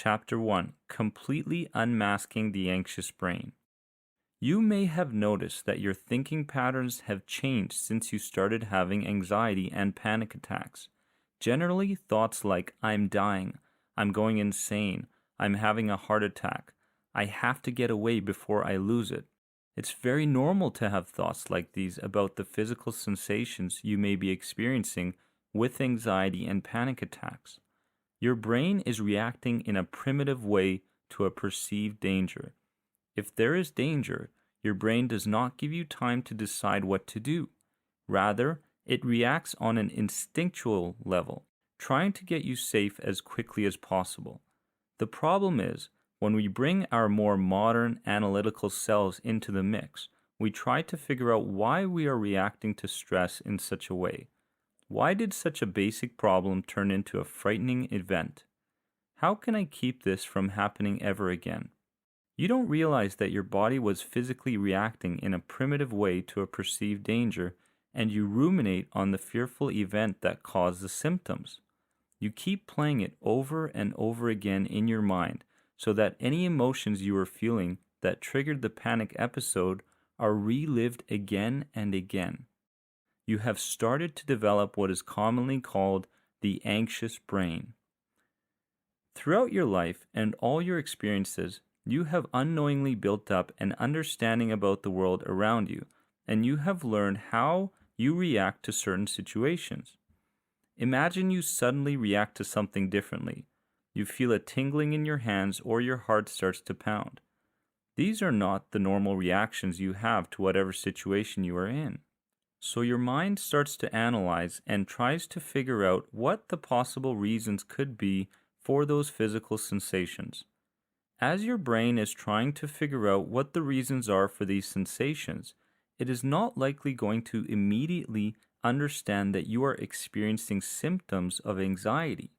Chapter 1: Completely Unmasking the Anxious Brain. You may have noticed that your thinking patterns have changed since you started having anxiety and panic attacks. Generally, thoughts like, I'm dying, I'm going insane, I'm having a heart attack, I have to get away before I lose it. It's very normal to have thoughts like these about the physical sensations you may be experiencing with anxiety and panic attacks. Your brain is reacting in a primitive way to a perceived danger. If there is danger, your brain does not give you time to decide what to do. Rather, it reacts on an instinctual level, trying to get you safe as quickly as possible. The problem is, when we bring our more modern analytical selves into the mix, we try to figure out why we are reacting to stress in such a way. Why did such a basic problem turn into a frightening event? How can I keep this from happening ever again? You don't realize that your body was physically reacting in a primitive way to a perceived danger, and you ruminate on the fearful event that caused the symptoms. You keep playing it over and over again in your mind, so that any emotions you are feeling that triggered the panic episode are relived again and again. You have started to develop what is commonly called the anxious brain. Throughout your life and all your experiences, you have unknowingly built up an understanding about the world around you, and you have learned how you react to certain situations. Imagine you suddenly react to something differently. You feel a tingling in your hands or your heart starts to pound. These are not the normal reactions you have to whatever situation you are in. So your mind starts to analyze and tries to figure out what the possible reasons could be for those physical sensations. As your brain is trying to figure out what the reasons are for these sensations, it is not likely going to immediately understand that you are experiencing symptoms of anxiety.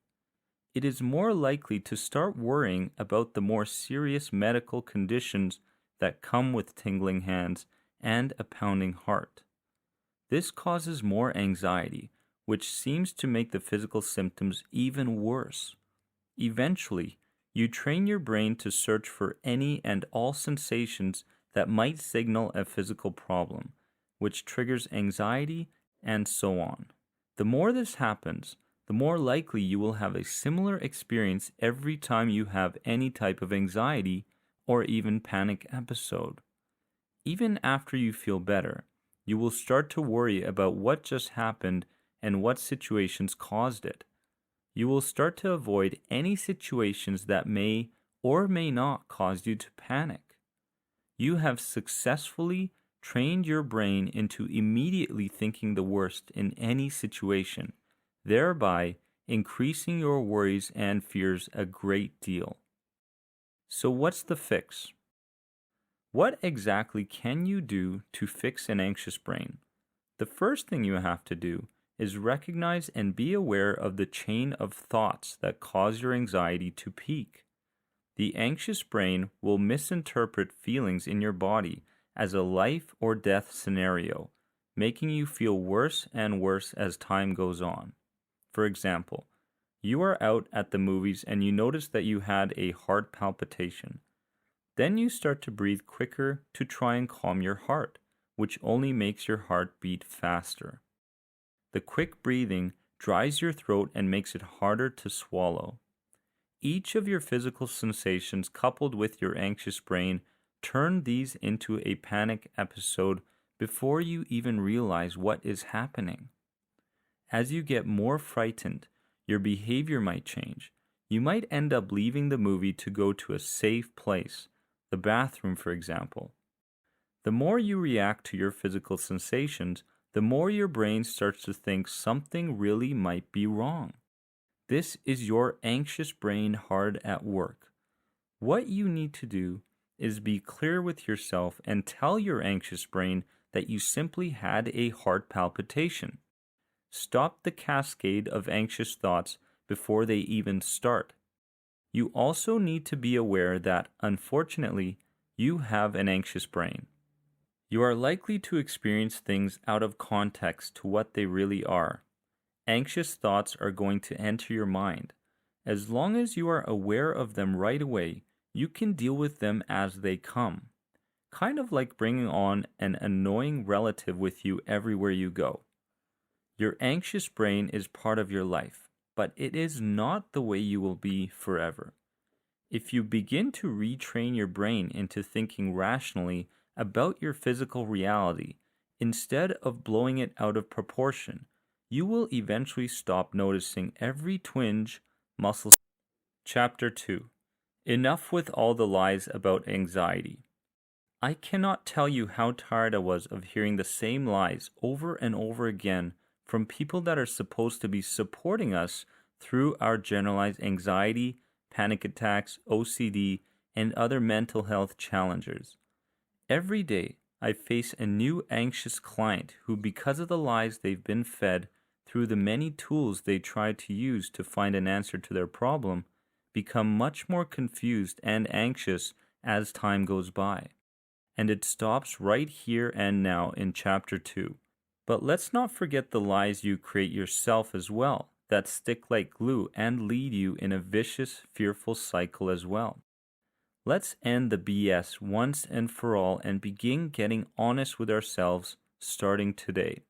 It is more likely to start worrying about the more serious medical conditions that come with tingling hands and a pounding heart. This causes more anxiety, which seems to make the physical symptoms even worse. Eventually, you train your brain to search for any and all sensations that might signal a physical problem, which triggers anxiety, and so on. The more this happens, the more likely you will have a similar experience every time you have any type of anxiety or even panic episode. Even after you feel better, you will start to worry about what just happened and what situations caused it. You will start to avoid any situations that may or may not cause you to panic. You have successfully trained your brain into immediately thinking the worst in any situation, thereby increasing your worries and fears a great deal. So what's the fix? What exactly can you do to fix an anxious brain? The first thing you have to do is recognize and be aware of the chain of thoughts that cause your anxiety to peak. The anxious brain will misinterpret feelings in your body as a life or death scenario, making you feel worse and worse as time goes on. For example, you are out at the movies and you notice that you had a heart palpitation. Then you start to breathe quicker to try and calm your heart, which only makes your heart beat faster. The quick breathing dries your throat and makes it harder to swallow. Each of your physical sensations coupled with your anxious brain turn these into a panic episode before you even realize what is happening. As you get more frightened, your behavior might change. You might end up leaving the movie to go to a safe place, the bathroom, for example. The more you react to your physical sensations, the more your brain starts to think something really might be wrong. This is your anxious brain hard at work. What you need to do is be clear with yourself and tell your anxious brain that you simply had a heart palpitation. Stop the cascade of anxious thoughts before they even start. You also need to be aware that, unfortunately, you have an anxious brain. You are likely to experience things out of context to what they really are. Anxious thoughts are going to enter your mind, As long as you are aware of them right away, you can deal with them as they come. Kind of like bringing on an annoying relative with you everywhere you go. Your anxious brain is part of your life, but it is not the way you will be forever. If you begin to retrain your brain into thinking rationally about your physical reality, instead of blowing it out of proportion, you will eventually stop noticing every twinge, muscle. Chapter 2. Enough with all the lies about anxiety. I cannot tell you how tired I was of hearing the same lies over and over again from people that are supposed to be supporting us through our generalized anxiety, panic attacks, OCD, and other mental health challenges. Every day, I face a new anxious client who, because of the lies they've been fed through the many tools they try to use to find an answer to their problem, become much more confused and anxious as time goes by. And it stops right here and now in Chapter 2. But let's not forget the lies you create yourself as well, that stick like glue and lead you in a vicious, fearful cycle as well. Let's end the BS once and for all and begin getting honest with ourselves starting today.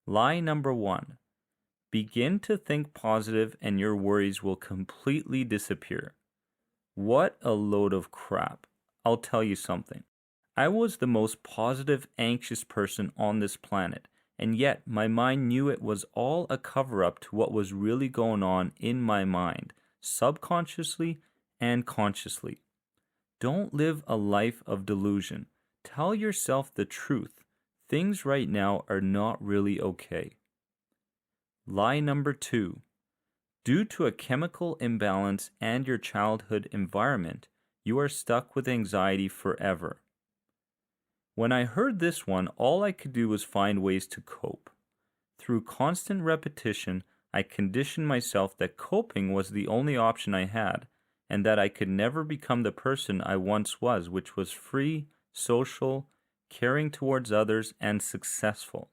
Lie number 1. Begin to think positive and your worries will completely disappear. What a load of crap. I'll tell you something. I was the most positive, anxious person on this planet, and yet my mind knew it was all a cover-up to what was really going on in my mind, subconsciously and consciously. Don't live a life of delusion. Tell yourself the truth. Things right now are not really okay. Lie number 2. Due to a chemical imbalance and your childhood environment, you are stuck with anxiety forever. When I heard this one, all I could do was find ways to cope. Through constant repetition, I conditioned myself that coping was the only option I had, and that I could never become the person I once was, which was free, social, caring towards others, and successful.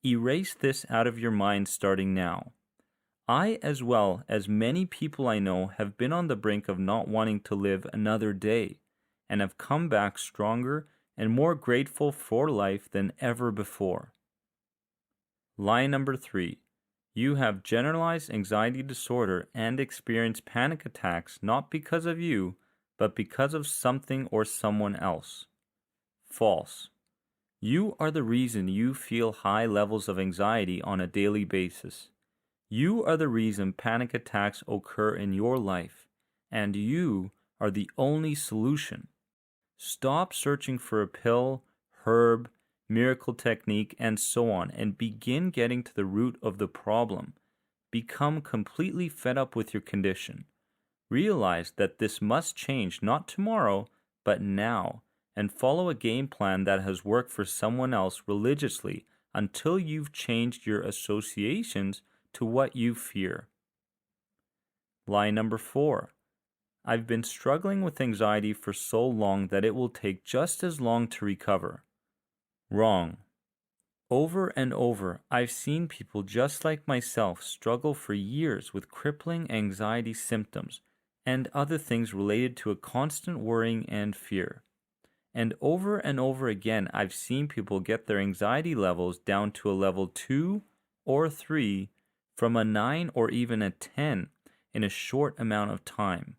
Erase this out of your mind starting now. I, as well as many people I know, have been on the brink of not wanting to live another day, and have come back stronger and more grateful for life than ever before. Lie number 3. You have generalized anxiety disorder and experience panic attacks not because of you, but because of something or someone else. False. You are the reason you feel high levels of anxiety on a daily basis. You are the reason panic attacks occur in your life, and you are the only solution. Stop searching for a pill, herb, miracle technique, and so on, and begin getting to the root of the problem. Become completely fed up with your condition. Realize that this must change not tomorrow, but now, and follow a game plan that has worked for someone else religiously until you've changed your associations to what you fear. Lie number 4. I've been struggling with anxiety for so long that it will take just as long to recover. Wrong. Over and over, I've seen people just like myself struggle for years with crippling anxiety symptoms and other things related to a constant worrying and fear. And over again, I've seen people get their anxiety levels down to a level 2 or 3 from a 9 or even a 10 in a short amount of time.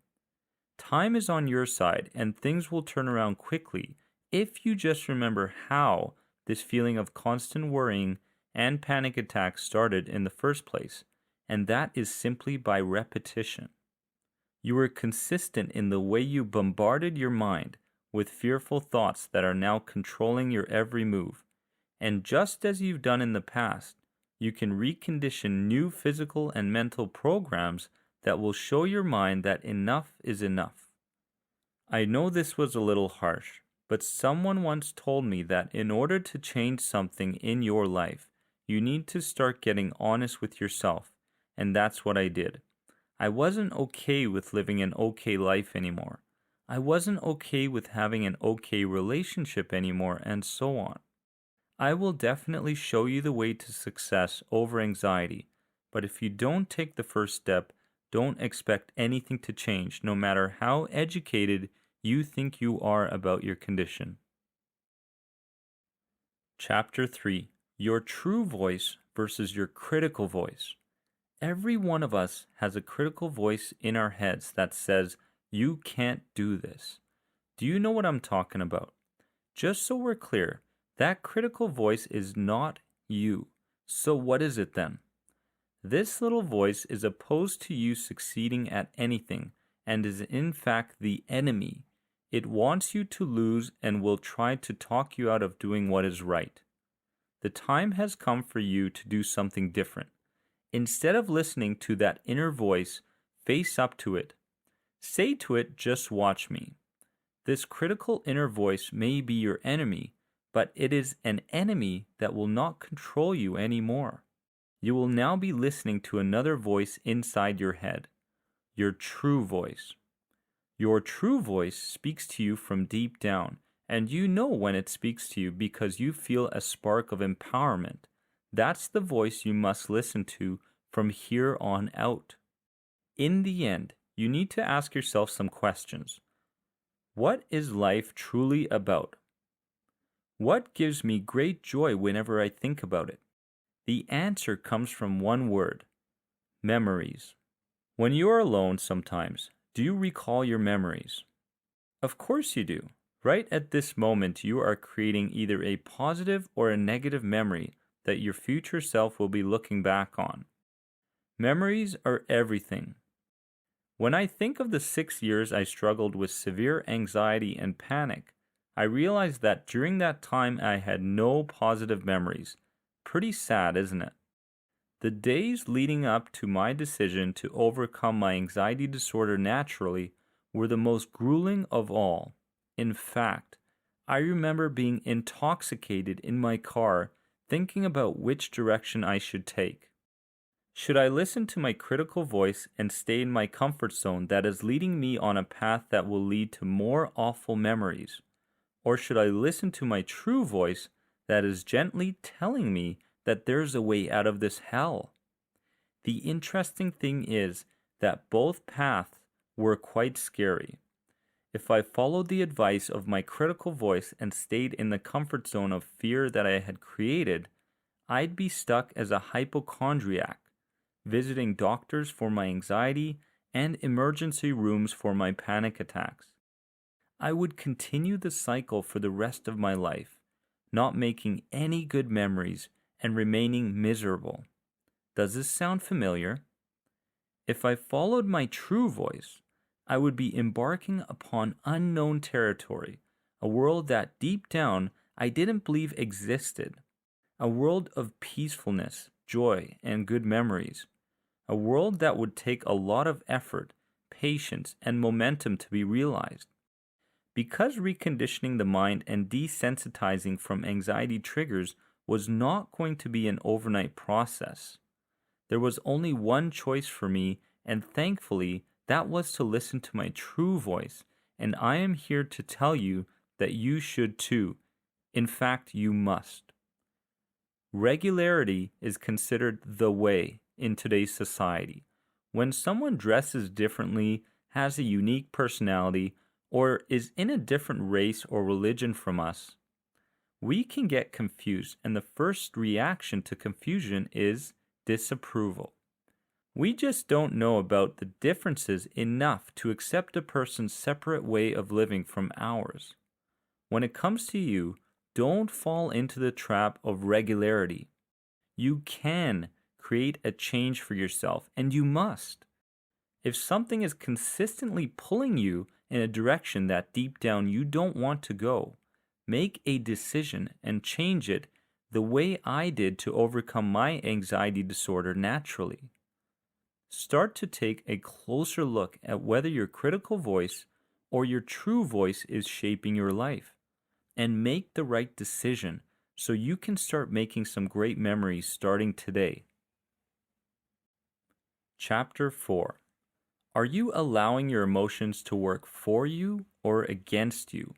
Time is on your side, and things will turn around quickly if you just remember how this feeling of constant worrying and panic attacks started in the first place, and that is simply by repetition. You were consistent in the way you bombarded your mind with fearful thoughts that are now controlling your every move, and just as you've done in the past, you can recondition new physical and mental programs that will show your mind that enough is enough. I know this was a little harsh, but someone once told me that in order to change something in your life, you need to start getting honest with yourself, and that's what I did. I wasn't okay with living an okay life anymore. I wasn't okay with having an okay relationship anymore, and so on. I will definitely show you the way to success over anxiety, but if you don't take the first step, don't expect anything to change, no matter how educated you think you are about your condition. Chapter 3: Your True Voice versus Your Critical Voice. Every one of us has a critical voice in our heads that says, "You can't do this." Do you know what I'm talking about? Just so we're clear, that critical voice is not you. So what is it then? This little voice is opposed to you succeeding at anything and is in fact the enemy. It wants you to lose and will try to talk you out of doing what is right. The time has come for you to do something different. Instead of listening to that inner voice, face up to it. Say to it, "Just watch me." This critical inner voice may be your enemy, but it is an enemy that will not control you anymore. You will now be listening to another voice inside your head, your true voice. Your true voice speaks to you from deep down, and you know when it speaks to you because you feel a spark of empowerment. That's the voice you must listen to from here on out. In the end, you need to ask yourself some questions. What is life truly about? What gives me great joy whenever I think about it? The answer comes from one word: memories. When you are alone sometimes, do you recall your memories? Of course you do. Right at this moment, you are creating either a positive or a negative memory that your future self will be looking back on. Memories are everything. When I think of the 6 years I struggled with severe anxiety and panic, I realized that during that time I had no positive memories. Pretty sad, isn't it? The days leading up to my decision to overcome my anxiety disorder naturally were the most grueling of all. In fact, I remember being intoxicated in my car thinking about which direction I should take. Should I listen to my critical voice and stay in my comfort zone that is leading me on a path that will lead to more awful memories? Or should I listen to my true voice that is gently telling me that there's a way out of this hell? The interesting thing is that both paths were quite scary. If I followed the advice of my critical voice and stayed in the comfort zone of fear that I had created, I'd be stuck as a hypochondriac, visiting doctors for my anxiety and emergency rooms for my panic attacks. I would continue the cycle for the rest of my life, not making any good memories and remaining miserable. Does this sound familiar? If I followed my true voice, I would be embarking upon unknown territory, a world that deep down I didn't believe existed, a world of peacefulness, joy, and good memories, a world that would take a lot of effort, patience, and momentum to be realized. Because reconditioning the mind and desensitizing from anxiety triggers was not going to be an overnight process, there was only one choice for me, and thankfully, that was to listen to my true voice, and I am here to tell you that you should too. In fact, you must. Regularity is considered the way in today's society. When someone dresses differently, has a unique personality, or is in a different race or religion from us, we can get confused, and the first reaction to confusion is disapproval. We just don't know about the differences enough to accept a person's separate way of living from ours. When it comes to you, don't fall into the trap of regularity. You can create a change for yourself, and you must. If something is consistently pulling you in a direction that deep down you don't want to go, make a decision and change it the way I did to overcome my anxiety disorder naturally. Start to take a closer look at whether your critical voice or your true voice is shaping your life, and make the right decision so you can start making some great memories starting today. Chapter 4. Are you allowing your emotions to work for you or against you?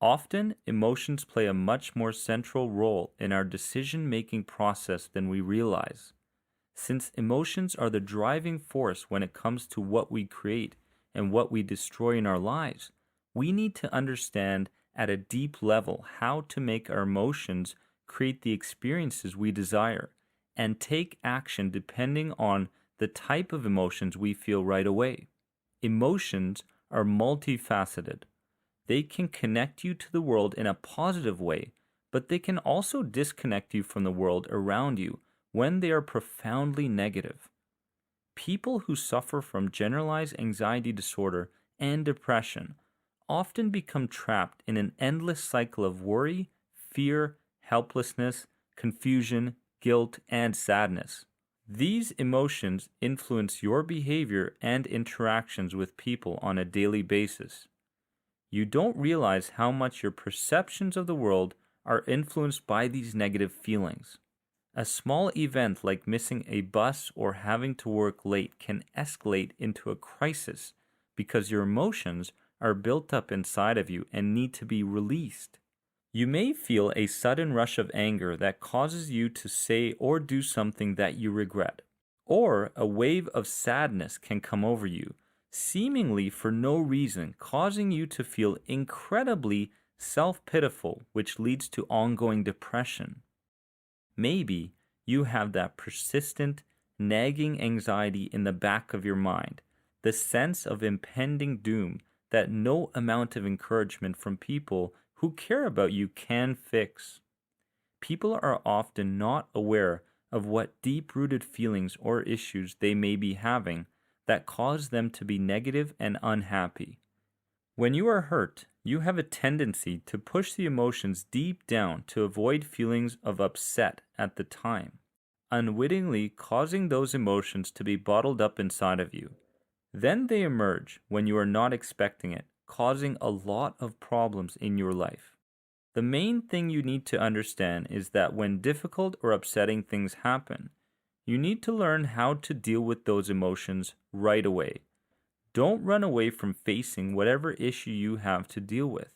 Often, emotions play a much more central role in our decision-making process than we realize. Since emotions are the driving force when it comes to what we create and what we destroy in our lives, we need to understand at a deep level how to make our emotions create the experiences we desire and take action depending on the type of emotions we feel right away. Emotions are multifaceted. They can connect you to the world in a positive way, but they can also disconnect you from the world around you when they are profoundly negative. People who suffer from generalized anxiety disorder and depression often become trapped in an endless cycle of worry, fear, helplessness, confusion, guilt, and sadness. These emotions influence your behavior and interactions with people on a daily basis. You don't realize how much your perceptions of the world are influenced by these negative feelings. A small event like missing a bus or having to work late can escalate into a crisis because your emotions are built up inside of you and need to be released. You may feel a sudden rush of anger that causes you to say or do something that you regret. Or a wave of sadness can come over you, seemingly for no reason, causing you to feel incredibly self-pitiful, which leads to ongoing depression. Maybe you have that persistent, nagging anxiety in the back of your mind, the sense of impending doom that no amount of encouragement from people who care about you can fix. People are often not aware of what deep-rooted feelings or issues they may be having that cause them to be negative and unhappy. When you are hurt, you have a tendency to push the emotions deep down to avoid feelings of upset at the time, unwittingly causing those emotions to be bottled up inside of you. Then they emerge when you are not expecting it, causing a lot of problems in your life. The main thing you need to understand is that when difficult or upsetting things happen, you need to learn how to deal with those emotions right away. Don't run away from facing whatever issue you have to deal with.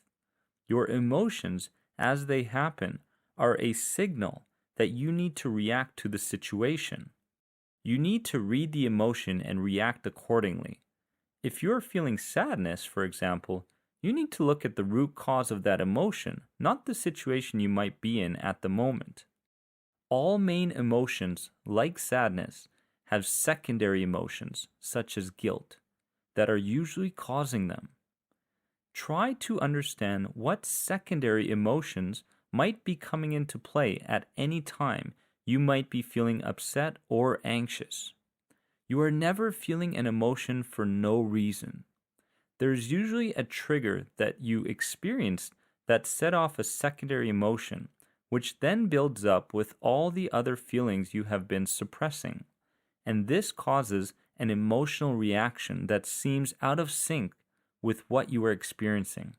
Your emotions, as they happen, are a signal that you need to react to the situation. You need to read the emotion and react accordingly. If you're feeling sadness, for example, you need to look at the root cause of that emotion, not the situation you might be in at the moment. All main emotions, like sadness, have secondary emotions, such as guilt, that are usually causing them. Try to understand what secondary emotions might be coming into play at any time you might be feeling upset or anxious. You are never feeling an emotion for no reason. There's usually a trigger that you experienced that set off a secondary emotion, which then builds up with all the other feelings you have been suppressing. And this causes an emotional reaction that seems out of sync with what you are experiencing.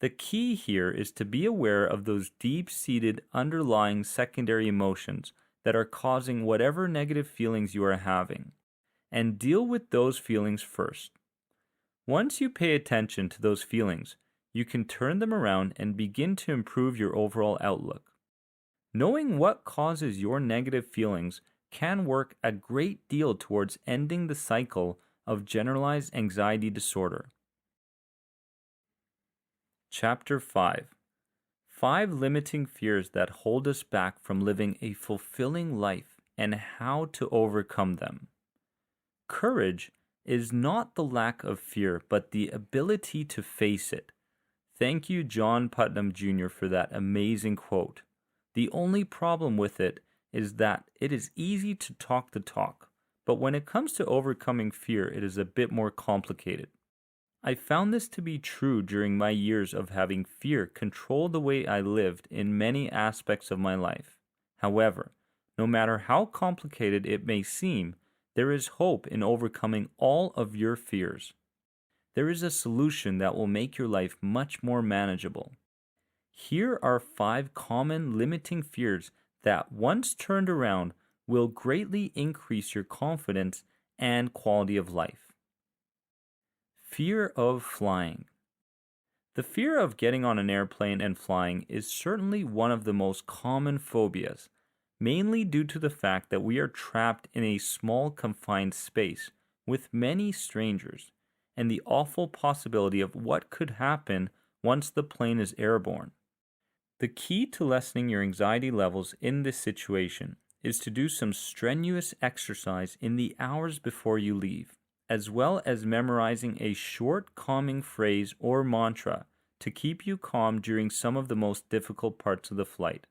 The key here is to be aware of those deep-seated underlying secondary emotions that are causing whatever negative feelings you are having, and deal with those feelings first. Once you pay attention to those feelings, you can turn them around and begin to improve your overall outlook. Knowing what causes your negative feelings can work a great deal towards ending the cycle of generalized anxiety disorder. Chapter 5. 5 limiting fears that hold us back from living a fulfilling life and how to overcome them. Courage is not the lack of fear, but the ability to face it. Thank you, John Putnam Jr., for that amazing quote. The only problem with it is that it is easy to talk the talk, but when it comes to overcoming fear, it is a bit more complicated. I found this to be true during my years of having fear control the way I lived in many aspects of my life. However, no matter how complicated it may seem, there is hope in overcoming all of your fears. There is a solution that will make your life much more manageable. Here are 5 common limiting fears that, once turned around, will greatly increase your confidence and quality of life. Fear of flying. The fear of getting on an airplane and flying is certainly one of the most common phobias. mainly due to the fact that we are trapped in a small confined space with many strangers, and the awful possibility of what could happen once the plane is airborne. The key to lessening your anxiety levels in this situation is to do some strenuous exercise in the hours before you leave, as well as memorizing a short calming phrase or mantra to keep you calm during some of the most difficult parts of the flight.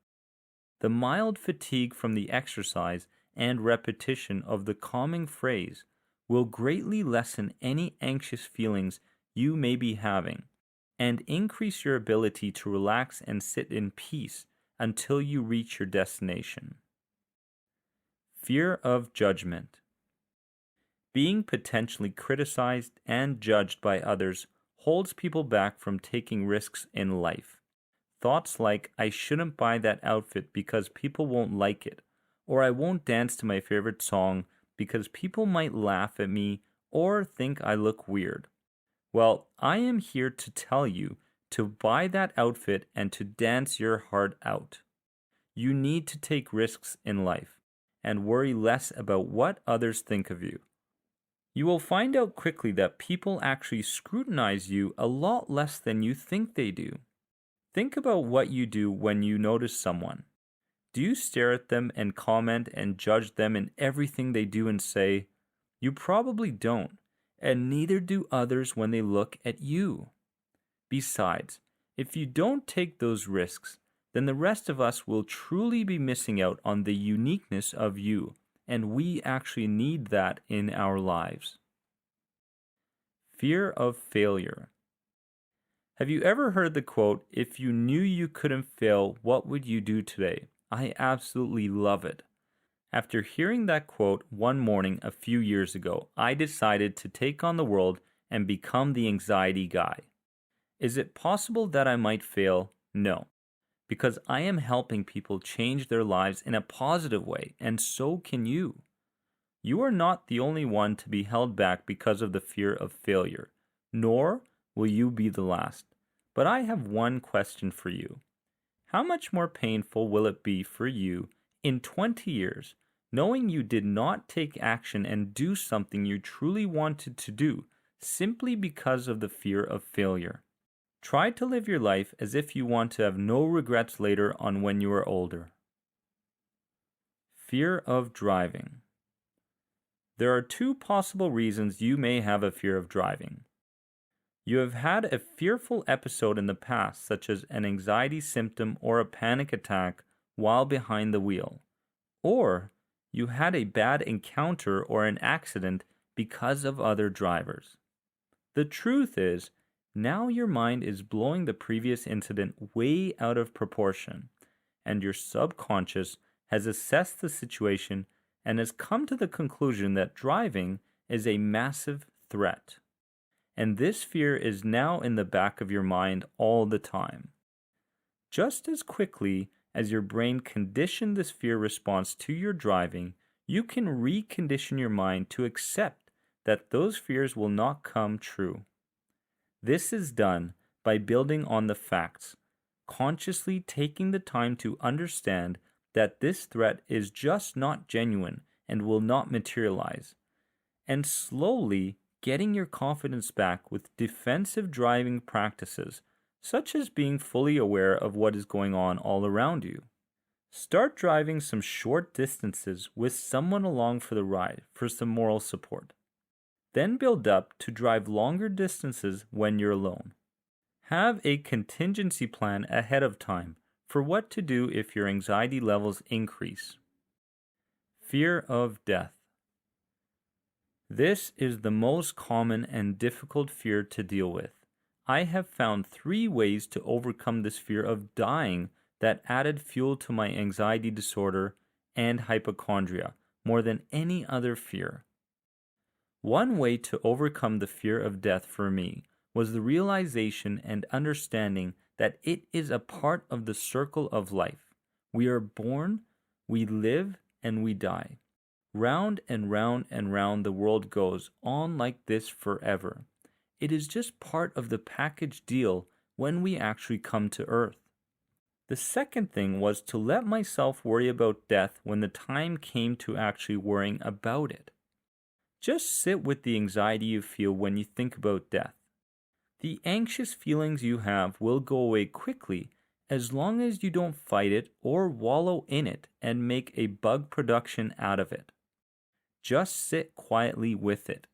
The mild fatigue from the exercise and repetition of the calming phrase will greatly lessen any anxious feelings you may be having and increase your ability to relax and sit in peace until you reach your destination. Fear of judgment. Being potentially criticized and judged by others holds people back from taking risks in life. Thoughts like, I shouldn't buy that outfit because people won't like it, or I won't dance to my favorite song because people might laugh at me or think I look weird. Well, I am here to tell you to buy that outfit and to dance your heart out. You need to take risks in life and worry less about what others think of you. You will find out quickly that people actually scrutinize you a lot less than you think they do. Think about what you do when you notice someone. Do you stare at them and comment and judge them in everything they do and say? You probably don't, and neither do others when they look at you. Besides, if you don't take those risks, then the rest of us will truly be missing out on the uniqueness of you, and we actually need that in our lives. Fear of failure. Have you ever heard the quote, if you knew you couldn't fail, what would you do today? I absolutely love it. After hearing that quote one morning a few years ago, I decided to take on the world and become the anxiety guy. Is it possible that I might fail? No, because I am helping people change their lives in a positive way, and so can you. You are not the only one to be held back because of the fear of failure, nor will you be the last. But I have one question for you. How much more painful will it be for you in 20 years, knowing you did not take action and do something you truly wanted to do simply because of the fear of failure? Try to live your life as if you want to have no regrets later on when you are older. Fear of driving. There are two possible reasons you may have a fear of driving. You have had a fearful episode in the past, such as an anxiety symptom or a panic attack while behind the wheel. Or you had a bad encounter or an accident because of other drivers. The truth is, now your mind is blowing the previous incident way out of proportion, and your subconscious has assessed the situation and has come to the conclusion that driving is a massive threat. And this fear is now in the back of your mind all the time. Just as quickly as your brain conditioned this fear response to your driving, you can recondition your mind to accept that those fears will not come true. This is done by building on the facts, consciously taking the time to understand that this threat is just not genuine and will not materialize, and slowly getting your confidence back with defensive driving practices, such as being fully aware of what is going on all around you. Start driving some short distances with someone along for the ride for some moral support. Then build up to drive longer distances when you're alone. Have a contingency plan ahead of time for what to do if your anxiety levels increase. Fear of death. This is the most common and difficult fear to deal with. I have found 3 ways to overcome this fear of dying that added fuel to my anxiety disorder and hypochondria more than any other fear. One way to overcome the fear of death for me was the realization and understanding that it is a part of the circle of life. We are born, we live, and we die. Round and round and round the world goes on like this forever. It is just part of the package deal when we actually come to Earth. The second thing was to let myself worry about death when the time came to actually worrying about it. Just sit with the anxiety you feel when you think about death. The anxious feelings you have will go away quickly as long as you don't fight it or wallow in it and make a bug production out of it. Just sit quietly with it.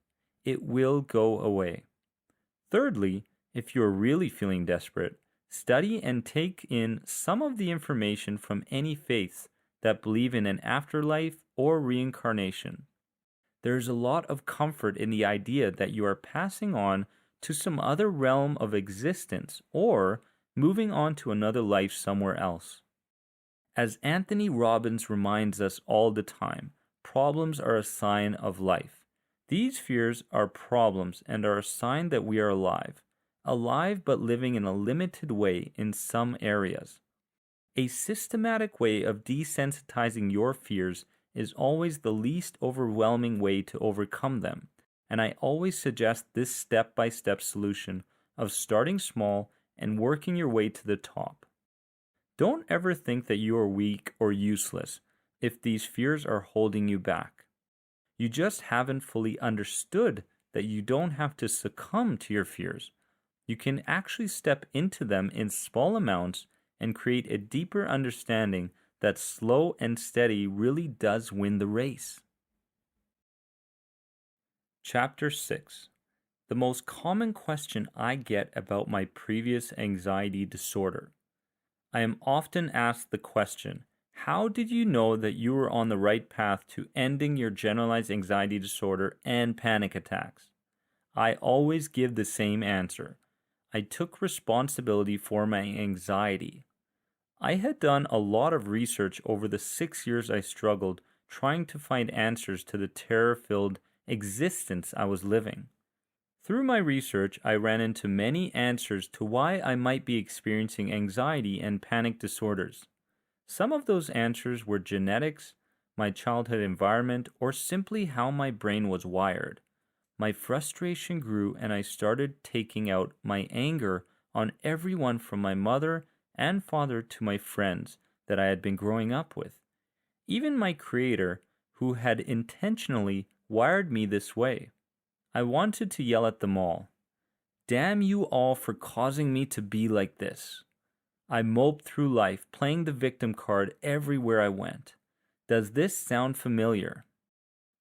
It will go away. Thirdly, if you're really feeling desperate, study and take in some of the information from any faiths that believe in an afterlife or reincarnation. There's a lot of comfort in the idea that you are passing on to some other realm of existence or moving on to another life somewhere else. As Anthony Robbins reminds us all the time, problems are a sign of life. These fears are problems and are a sign that we are alive but living in a limited way in some areas. A systematic way of desensitizing your fears is always the least overwhelming way to overcome them, and I always suggest this step-by-step solution of starting small and working your way to the top. Don't ever think that you are weak or useless if these fears are holding you back. You just haven't fully understood that you don't have to succumb to your fears. You can actually step into them in small amounts and create a deeper understanding that slow and steady really does win the race. Chapter 6. The most common question I get about my previous anxiety disorder. I am often asked the question, how did you know that you were on the right path to ending your generalized anxiety disorder and panic attacks? I always give the same answer. I took responsibility for my anxiety. I had done a lot of research over the 6 years I struggled trying to find answers to the terror-filled existence I was living. Through my research, I ran into many answers to why I might be experiencing anxiety and panic disorders. Some of those answers were genetics, my childhood environment, or simply how my brain was wired. My frustration grew and I started taking out my anger on everyone from my mother and father to my friends that I had been growing up with. Even my creator, who had intentionally wired me this way. I wanted to yell at them all. Damn you all for causing me to be like this. I moped through life, playing the victim card everywhere I went. Does this sound familiar?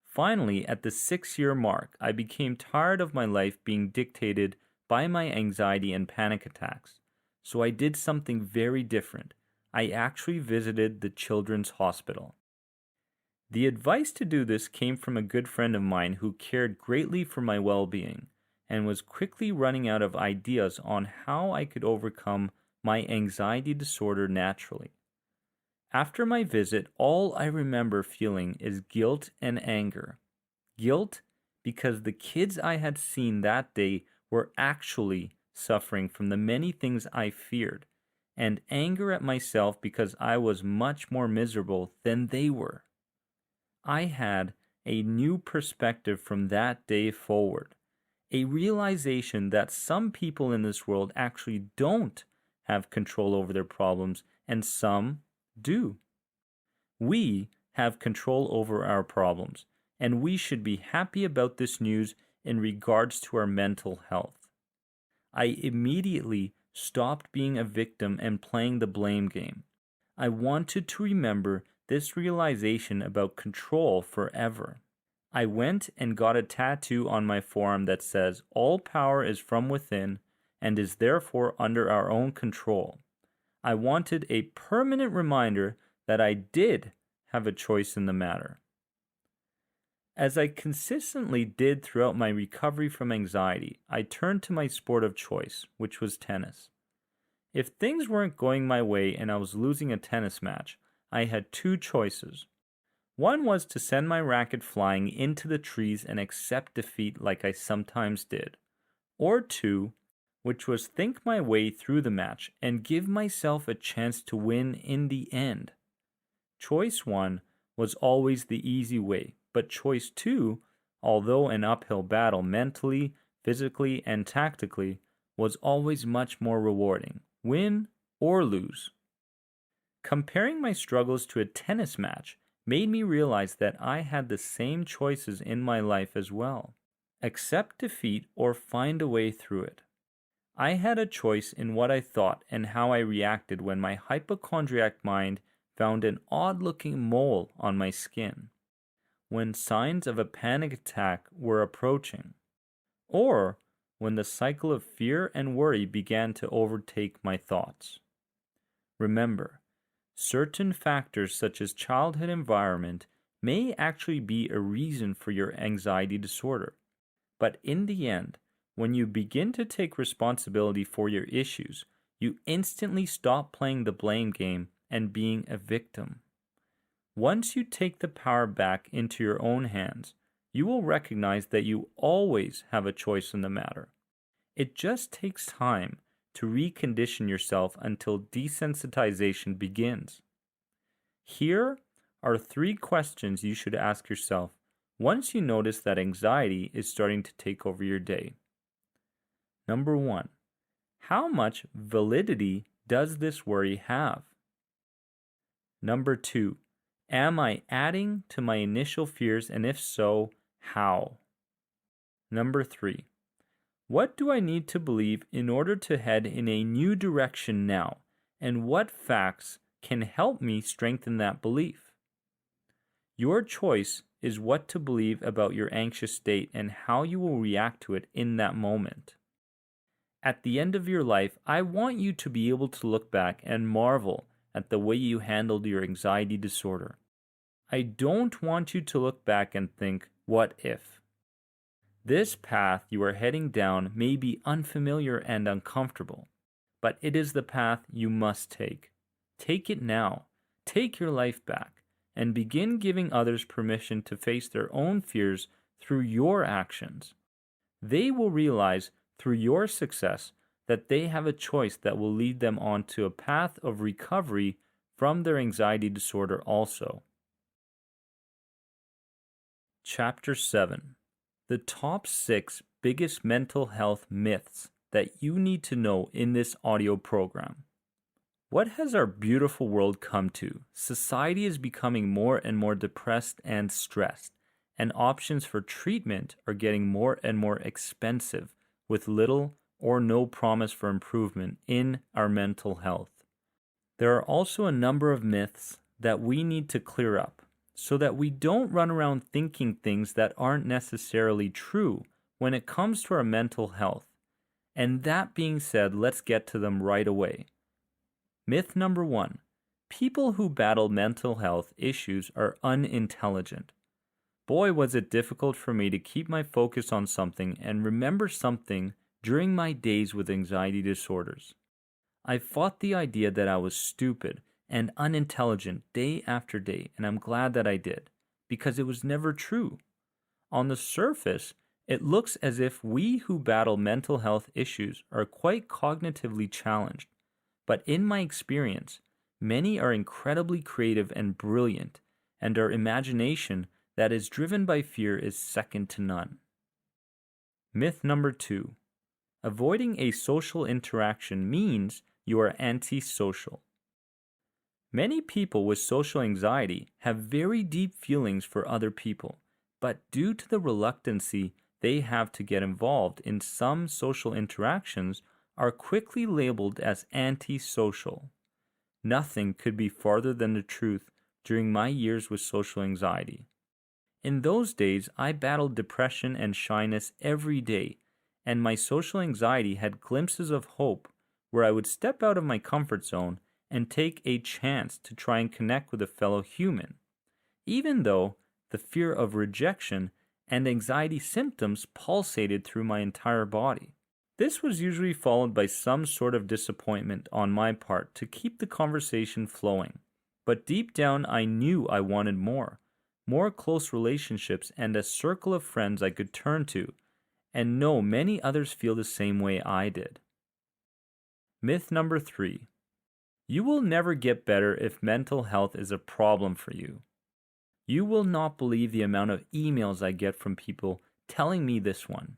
Finally, at the 6-year mark, I became tired of my life being dictated by my anxiety and panic attacks. So I did something very different. I actually visited the children's hospital. The advice to do this came from a good friend of mine who cared greatly for my well-being and was quickly running out of ideas on how I could overcome my anxiety disorder naturally. After my visit, all I remember feeling is guilt and anger. Guilt because the kids I had seen that day were actually suffering from the many things I feared, and anger at myself because I was much more miserable than they were. I had a new perspective from that day forward, a realization that some people in this world actually don't have control over their problems and some do. We have control over our problems, and we should be happy about this news in regards to our mental health. I immediately stopped being a victim and playing the blame game. I wanted to remember this realization about control forever. I went and got a tattoo on my forearm that says, "All power is from within and is therefore under our own control." I wanted a permanent reminder that I did have a choice in the matter. As I consistently did throughout my recovery from anxiety, I turned to my sport of choice, which was tennis. If things weren't going my way and I was losing a tennis match, I had two choices. One was to send my racket flying into the trees and accept defeat like I sometimes did. Or two, which was think my way through the match and give myself a chance to win in the end. Choice one was always the easy way, but choice two, although an uphill battle mentally, physically, and tactically, was always much more rewarding, win or lose. Comparing my struggles to a tennis match made me realize that I had the same choices in my life as well. Accept defeat or find a way through it. I had a choice in what I thought and how I reacted when my hypochondriac mind found an odd-looking mole on my skin, when signs of a panic attack were approaching, or when the cycle of fear and worry began to overtake my thoughts. Remember, certain factors such as childhood environment may actually be a reason for your anxiety disorder. But in the end, when you begin to take responsibility for your issues, you instantly stop playing the blame game and being a victim. Once you take the power back into your own hands, you will recognize that you always have a choice in the matter. It just takes time to recondition yourself until desensitization begins. Here are 3 questions you should ask yourself once you notice that anxiety is starting to take over your day. Number 1, how much validity does this worry have? Number 2, am I adding to my initial fears, and if so, how? Number 3, what do I need to believe in order to head in a new direction now, and what facts can help me strengthen that belief? Your choice is what to believe about your anxious state and how you will react to it in that moment. At the end of your life, I want you to be able to look back and marvel at the way you handled your anxiety disorder. I don't want you to look back and think, what if? This path you are heading down may be unfamiliar and uncomfortable, but it is the path you must take. Take it now. Take your life back and begin giving others permission to face their own fears through your actions. They will realize through your success that they have a choice that will lead them onto a path of recovery from their anxiety disorder also. Chapter 7. The top 6 biggest mental health myths that you need to know in this audio program. What has our beautiful world come to? Society is becoming more and more depressed and stressed, and options for treatment are getting more and more expensive, with little or no promise for improvement in our mental health. There are also a number of myths that we need to clear up, so that we don't run around thinking things that aren't necessarily true when it comes to our mental health. And that being said, let's get to them right away. Myth number 1. People who battle mental health issues are unintelligent. Boy, was it difficult for me to keep my focus on something and remember something during my days with anxiety disorders. I fought the idea that I was stupid and unintelligent day after day, and I'm glad that I did, because it was never true. On the surface, it looks as if we who battle mental health issues are quite cognitively challenged, but in my experience, many are incredibly creative and brilliant, and our imagination that is driven by fear is second to none. Myth number 2. Avoiding a social interaction means you are antisocial. Many people with social anxiety have very deep feelings for other people, but due to the reluctancy they have to get involved in some social interactions, are quickly labeled as antisocial. Nothing could be farther than the truth during my years with social anxiety. In those days, I battled depression and shyness every day, and my social anxiety had glimpses of hope where I would step out of my comfort zone and take a chance to try and connect with a fellow human, even though the fear of rejection and anxiety symptoms pulsated through my entire body. This was usually followed by some sort of disappointment on my part to keep the conversation flowing, but deep down I knew I wanted more close relationships and a circle of friends I could turn to, and know many others feel the same way I did. Myth number 3. You will never get better if mental health is a problem for you. You will not believe the amount of emails I get from people telling me this one,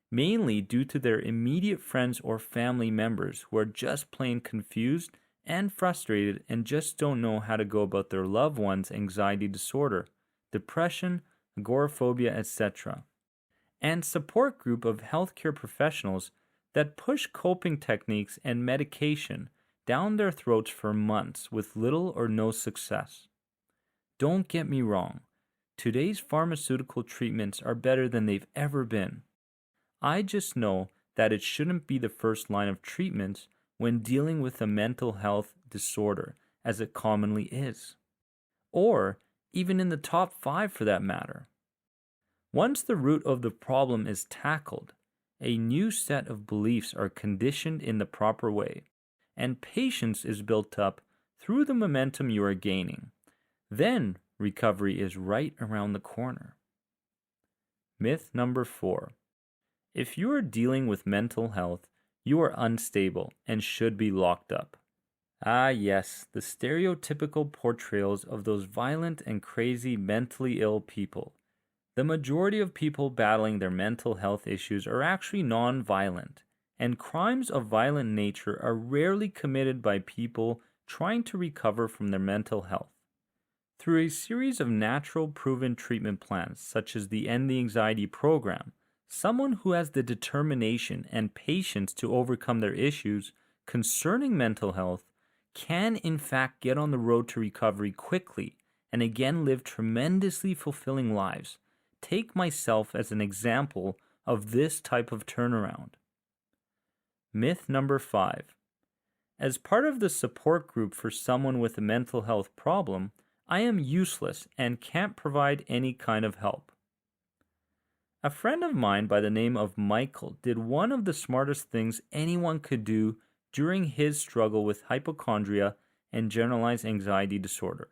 mainly due to their immediate friends or family members who are just plain confused and frustrated and just don't know how to go about their loved one's anxiety disorder, depression, agoraphobia, etc., and support group of healthcare professionals that push coping techniques and medication down their throats for months with little or no success. Don't get me wrong, today's pharmaceutical treatments are better than they've ever been. I just know that it shouldn't be the first line of treatment when dealing with a mental health disorder, as it commonly is. Or even in the top 5 for that matter. Once the root of the problem is tackled, a new set of beliefs are conditioned in the proper way, and patience is built up through the momentum you are gaining. Then recovery is right around the corner. Myth number 4. If you are dealing with mental health, you are unstable and should be locked up. Ah yes, the stereotypical portrayals of those violent and crazy mentally ill people. The majority of people battling their mental health issues are actually non-violent, and crimes of violent nature are rarely committed by people trying to recover from their mental health. Through a series of natural proven treatment plans, such as the End the Anxiety program, someone who has the determination and patience to overcome their issues concerning mental health can in fact get on the road to recovery quickly and again live tremendously fulfilling lives. Take myself as an example of this type of turnaround. Myth number 5. As part of the support group for someone with a mental health problem, I am useless and can't provide any kind of help. A friend of mine by the name of Michael did one of the smartest things anyone could do during his struggle with hypochondria and generalized anxiety disorder.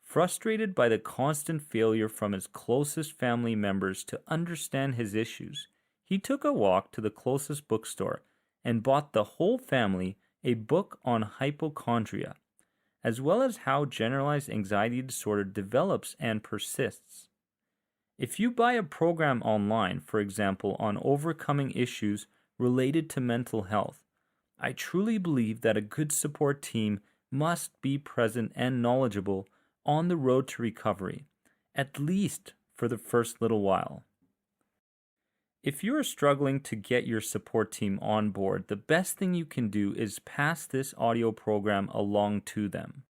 Frustrated by the constant failure from his closest family members to understand his issues, he took a walk to the closest bookstore and bought the whole family a book on hypochondria, as well as how generalized anxiety disorder develops and persists. If you buy a program online, for example, on overcoming issues related to mental health, I truly believe that a good support team must be present and knowledgeable on the road to recovery, at least for the first little while. If you are struggling to get your support team on board, the best thing you can do is pass this audio program along to them.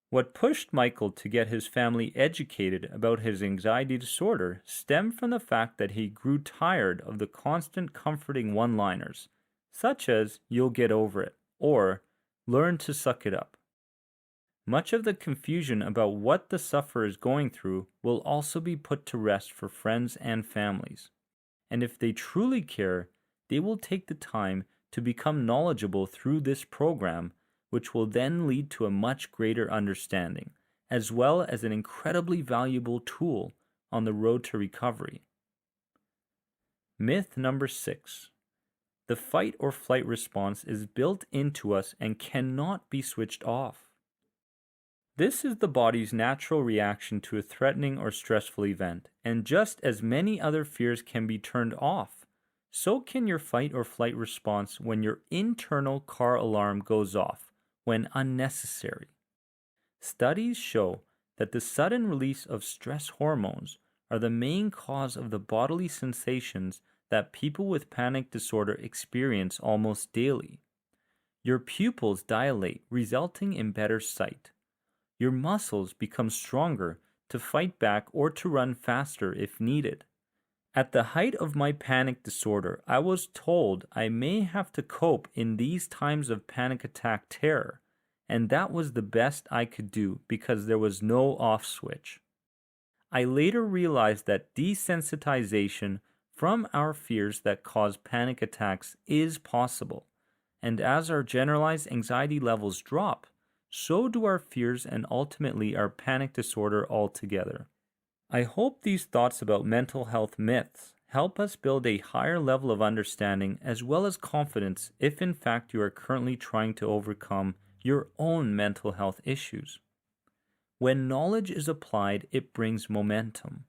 What pushed Michael to get his family educated about his anxiety disorder stemmed from the fact that he grew tired of the constant comforting one-liners, such as, "You'll get over it," or "Learn to suck it up." Much of the confusion about what the sufferer is going through will also be put to rest for friends and families. And if they truly care, they will take the time to become knowledgeable through this program, which will then lead to a much greater understanding, as well as an incredibly valuable tool on the road to recovery. Myth number 6. The fight or flight response is built into us and cannot be switched off. This is the body's natural reaction to a threatening or stressful event, and just as many other fears can be turned off, so can your fight or flight response when your internal car alarm goes off, when unnecessary. Studies show that the sudden release of stress hormones are the main cause of the bodily sensations that people with panic disorder experience almost daily. Your pupils dilate, resulting in better sight. Your muscles become stronger to fight back or to run faster if needed. At the height of my panic disorder, I was told I may have to cope in these times of panic attack terror, and that was the best I could do because there was no off switch. I later realized that desensitization from our fears that cause panic attacks is possible, and as our generalized anxiety levels drop, so do our fears and ultimately our panic disorder altogether. I hope these thoughts about mental health myths help us build a higher level of understanding as well as confidence if in fact you are currently trying to overcome your own mental health issues. When knowledge is applied, it brings momentum.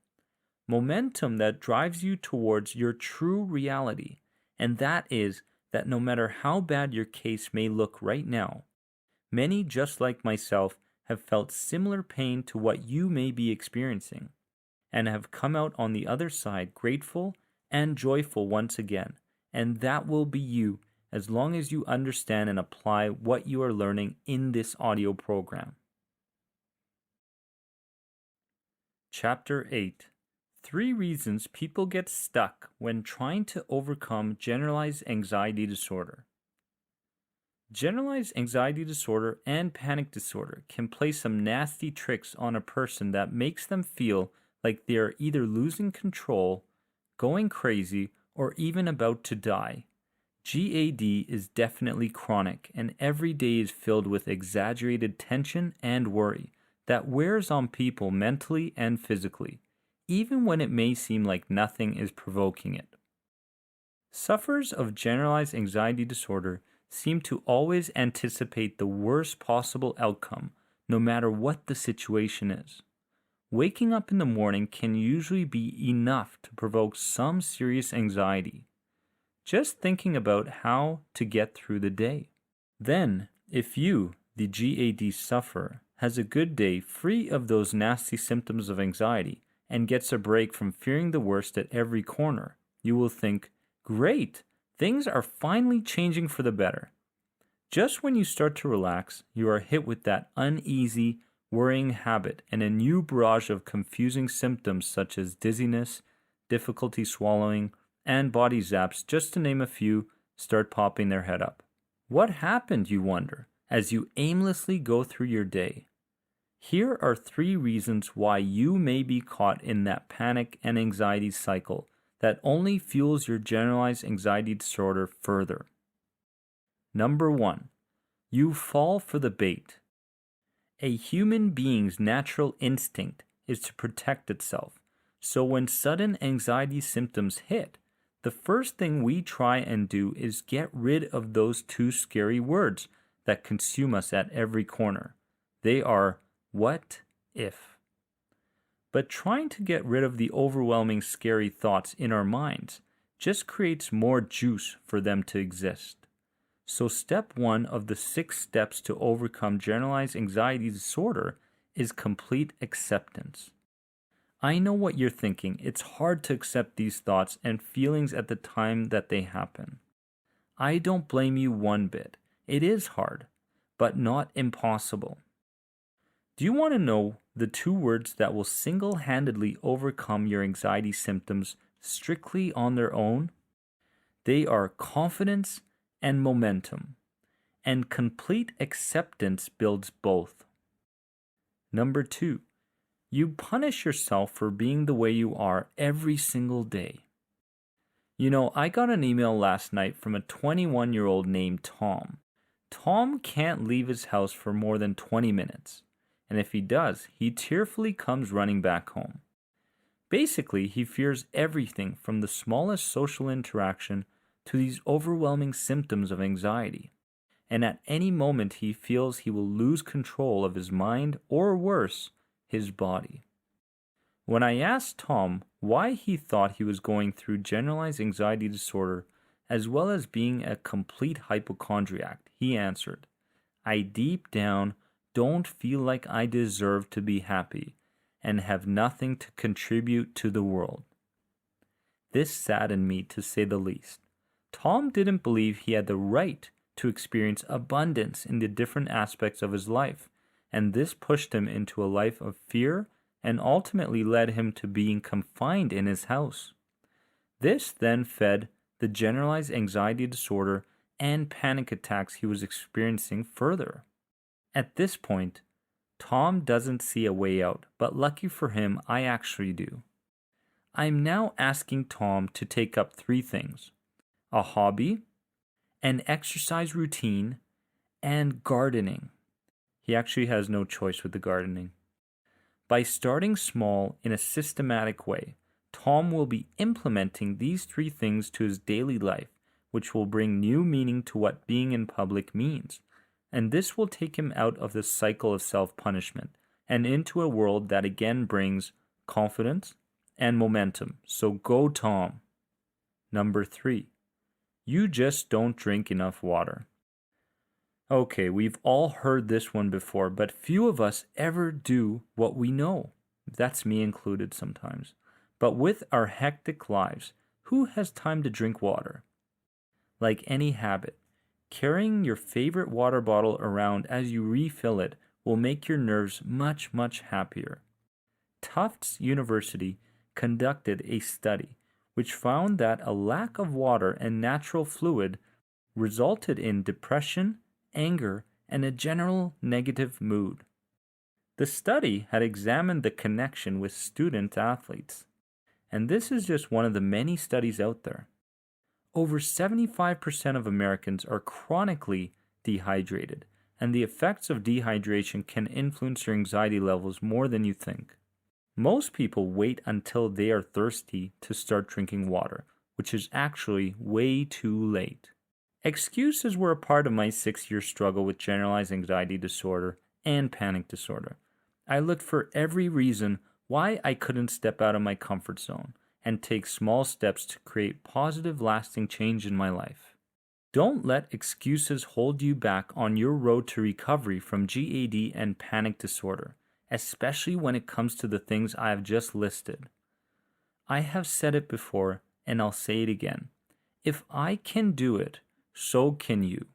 Momentum that drives you towards your true reality, and that is that no matter how bad your case may look right now, Many, just like myself, have felt similar pain to what you may be experiencing, and have come out on the other side grateful and joyful once again. And that will be you as long as you understand and apply what you are learning in this audio program. Chapter 8: 3 Reasons People Get Stuck When Trying to Overcome Generalized Anxiety Disorder. Generalized anxiety disorder and panic disorder can play some nasty tricks on a person that makes them feel like they are either losing control, going crazy, or even about to die. GAD is definitely chronic, and every day is filled with exaggerated tension and worry that wears on people mentally and physically, even when it may seem like nothing is provoking it. Sufferers of generalized anxiety disorder seem to always anticipate the worst possible outcome, no matter what the situation is. Waking up in the morning can usually be enough to provoke some serious anxiety, just thinking about how to get through the day. Then, if you, the GAD sufferer, has a good day free of those nasty symptoms of anxiety and gets a break from fearing the worst at every corner, you will think, "Great, things are finally changing for the better." Just when you start to relax, you are hit with that uneasy, worrying habit, and a new barrage of confusing symptoms such as dizziness, difficulty swallowing, and body zaps, just to name a few, start popping their head up. What happened, you wonder, as you aimlessly go through your day? Here are 3 reasons why you may be caught in that panic and anxiety cycle that only fuels your generalized anxiety disorder further. Number 1, you fall for the bait. A human being's natural instinct is to protect itself, so when sudden anxiety symptoms hit, the first thing we try and do is get rid of those 2 scary words that consume us at every corner. They are, what if? But trying to get rid of the overwhelming scary thoughts in our minds just creates more juice for them to exist. So step 1 of the 6 steps to overcome generalized anxiety disorder is complete acceptance. I know what you're thinking. It's hard to accept these thoughts and feelings at the time that they happen. I don't blame you one bit. It is hard, but not impossible. Do you want to know the 2 words that will single-handedly overcome your anxiety symptoms strictly on their own? They are confidence and momentum, and complete acceptance builds both. Number 2, you punish yourself for being the way you are every single day. You know, I got an email last night from a 21-year-old named Tom. Tom can't leave his house for more than 20 minutes, and if he does, he tearfully comes running back home. Basically, he fears everything from the smallest social interaction to these overwhelming symptoms of anxiety, and at any moment he feels he will lose control of his mind or worse, his body. When I asked Tom why he thought he was going through generalized anxiety disorder as well as being a complete hypochondriac, he answered, "I deep down don't feel like I deserve to be happy and have nothing to contribute to the world." This saddened me, to say the least. Tom didn't believe he had the right to experience abundance in the different aspects of his life, and this pushed him into a life of fear and ultimately led him to being confined in his house. This then fed the generalized anxiety disorder and panic attacks he was experiencing further. At this point, Tom doesn't see a way out, but lucky for him, I actually do. I'm now asking Tom to take up 3 things: a hobby, an exercise routine, and gardening. He actually has no choice with the gardening. By starting small in a systematic way, Tom will be implementing these 3 things to his daily life, which will bring new meaning to what being in public means. And this will take him out of the cycle of self-punishment and into a world that again brings confidence and momentum. So go, Tom. Number 3, you just don't drink enough water. Okay, we've all heard this one before, but few of us ever do what we know. That's me included sometimes. But with our hectic lives, who has time to drink water? Like any habit, carrying your favorite water bottle around as you refill it will make your nerves much, much happier. Tufts University conducted a study which found that a lack of water and natural fluid resulted in depression, anger, and a general negative mood. The study had examined the connection with student athletes, and this is just one of the many studies out there. Over 75% of Americans are chronically dehydrated, and the effects of dehydration can influence your anxiety levels more than you think. Most people wait until they are thirsty to start drinking water, which is actually way too late. Excuses were a part of my 6-year struggle with generalized anxiety disorder and panic disorder. I looked for every reason why I couldn't step out of my comfort zone and take small steps to create positive, lasting change in my life. Don't let excuses hold you back on your road to recovery from GAD and panic disorder, especially when it comes to the things I have just listed. I have said it before, and I'll say it again. If I can do it, so can you.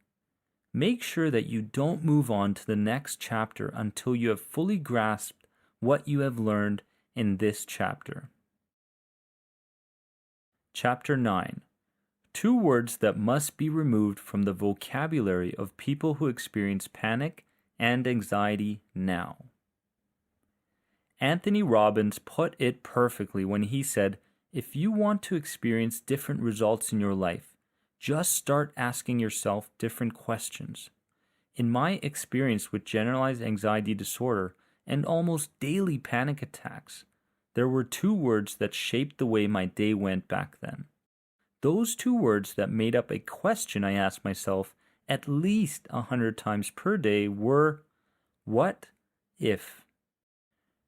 Make sure that you don't move on to the next chapter until you have fully grasped what you have learned in this chapter. Chapter 9. 2 words that must be removed from the vocabulary of people who experience panic and anxiety now. Anthony Robbins put it perfectly when he said, if you want to experience different results in your life, just start asking yourself different questions. In my experience with generalized anxiety disorder and almost daily panic attacks, there were 2 words that shaped the way my day went back then. Those 2 words that made up a question I asked myself at least 100 times per day were, what if?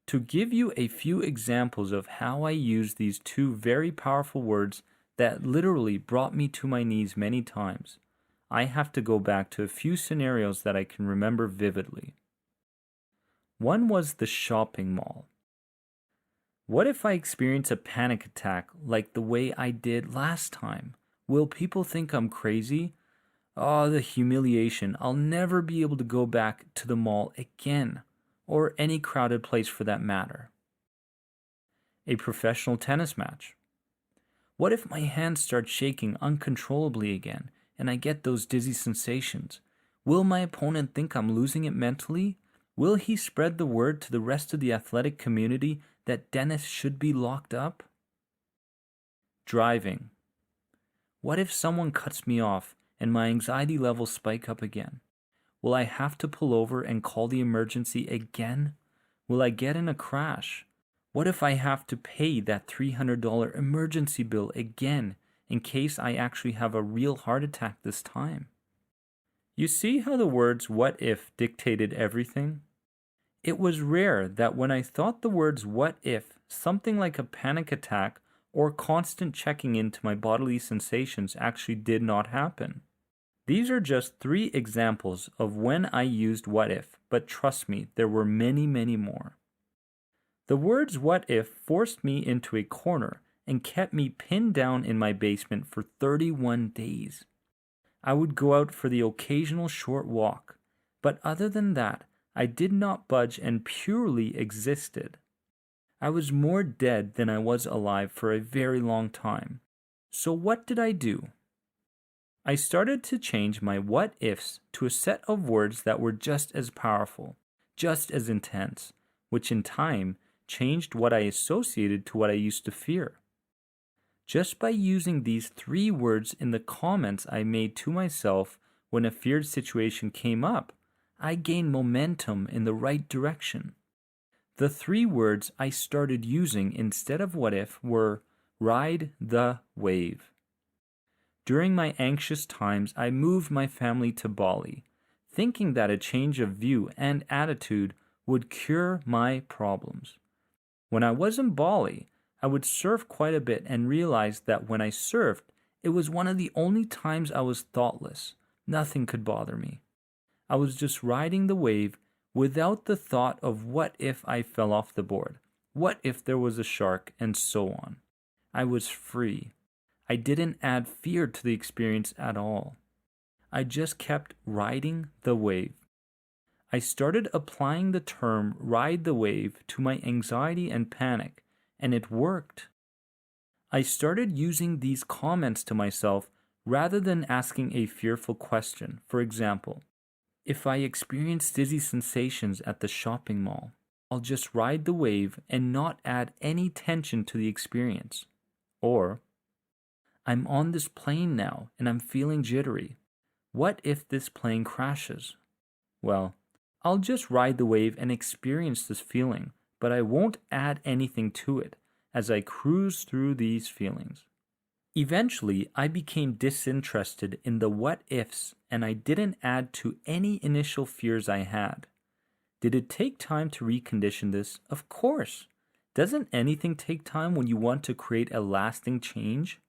To give you a few examples of how I used these 2 very powerful words that literally brought me to my knees many times, I have to go back to a few scenarios that I can remember vividly. One was the shopping mall. What if I experience a panic attack like the way I did last time? Will people think I'm crazy? Oh, the humiliation. I'll never be able to go back to the mall again, or any crowded place for that matter. A professional tennis match. What if my hands start shaking uncontrollably again, and I get those dizzy sensations? Will my opponent think I'm losing it mentally? Will he spread the word to the rest of the athletic community that Dennis should be locked up? Driving. What if someone cuts me off and my anxiety levels spike up again? Will I have to pull over and call the emergency again? Will I get in a crash? What if I have to pay that $300 emergency bill again in case I actually have a real heart attack this time? You see how the words what if dictated everything? It was rare that when I thought the words what if, something like a panic attack or constant checking into my bodily sensations actually did not happen. These are just 3 examples of when I used what if, but trust me, there were many, many more. The words what if forced me into a corner and kept me pinned down in my basement for 31 days. I would go out for the occasional short walk, but other than that, I did not budge and purely existed. I was more dead than I was alive for a very long time. So what did I do? I started to change my what ifs to a set of words that were just as powerful, just as intense, which in time changed what I associated to what I used to fear. Just by using these 3 words in the comments I made to myself when a feared situation came up, I gained momentum in the right direction. The 3 words I started using instead of what if were ride the wave. During my anxious times, I moved my family to Bali, thinking that a change of view and attitude would cure my problems. When I was in Bali, I would surf quite a bit and realized that when I surfed, it was one of the only times I was thoughtless. Nothing could bother me. I was just riding the wave without the thought of what if I fell off the board, what if there was a shark, and so on. I was free. I didn't add fear to the experience at all. I just kept riding the wave. I started applying the term ride the wave to my anxiety and panic, and it worked. I started using these comments to myself rather than asking a fearful question. For example, if I experience dizzy sensations at the shopping mall, I'll just ride the wave and not add any tension to the experience. Or, I'm on this plane now and I'm feeling jittery. What if this plane crashes? Well, I'll just ride the wave and experience this feeling, but I won't add anything to it as I cruise through these feelings. Eventually, I became disinterested in the what ifs and I didn't add to any initial fears I had. Did it take time to recondition this? Of course. Doesn't anything take time when you want to create a lasting change?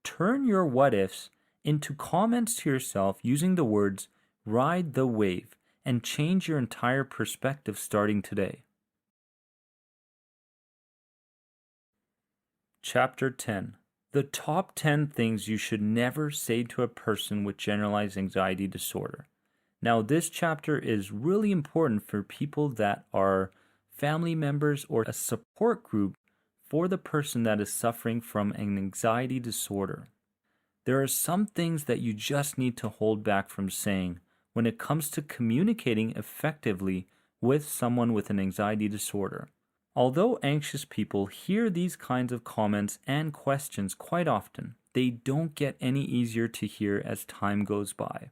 Turn your what ifs into comments to yourself using the words ride the wave and change your entire perspective starting today. Chapter 10. The top 10 things you should never say to a person with generalized anxiety disorder. Now, this chapter is really important for people that are family members or a support group for the person that is suffering from an anxiety disorder. There are some things that you just need to hold back from saying when it comes to communicating effectively with someone with an anxiety disorder. Although anxious people hear these kinds of comments and questions quite often, they don't get any easier to hear as time goes by.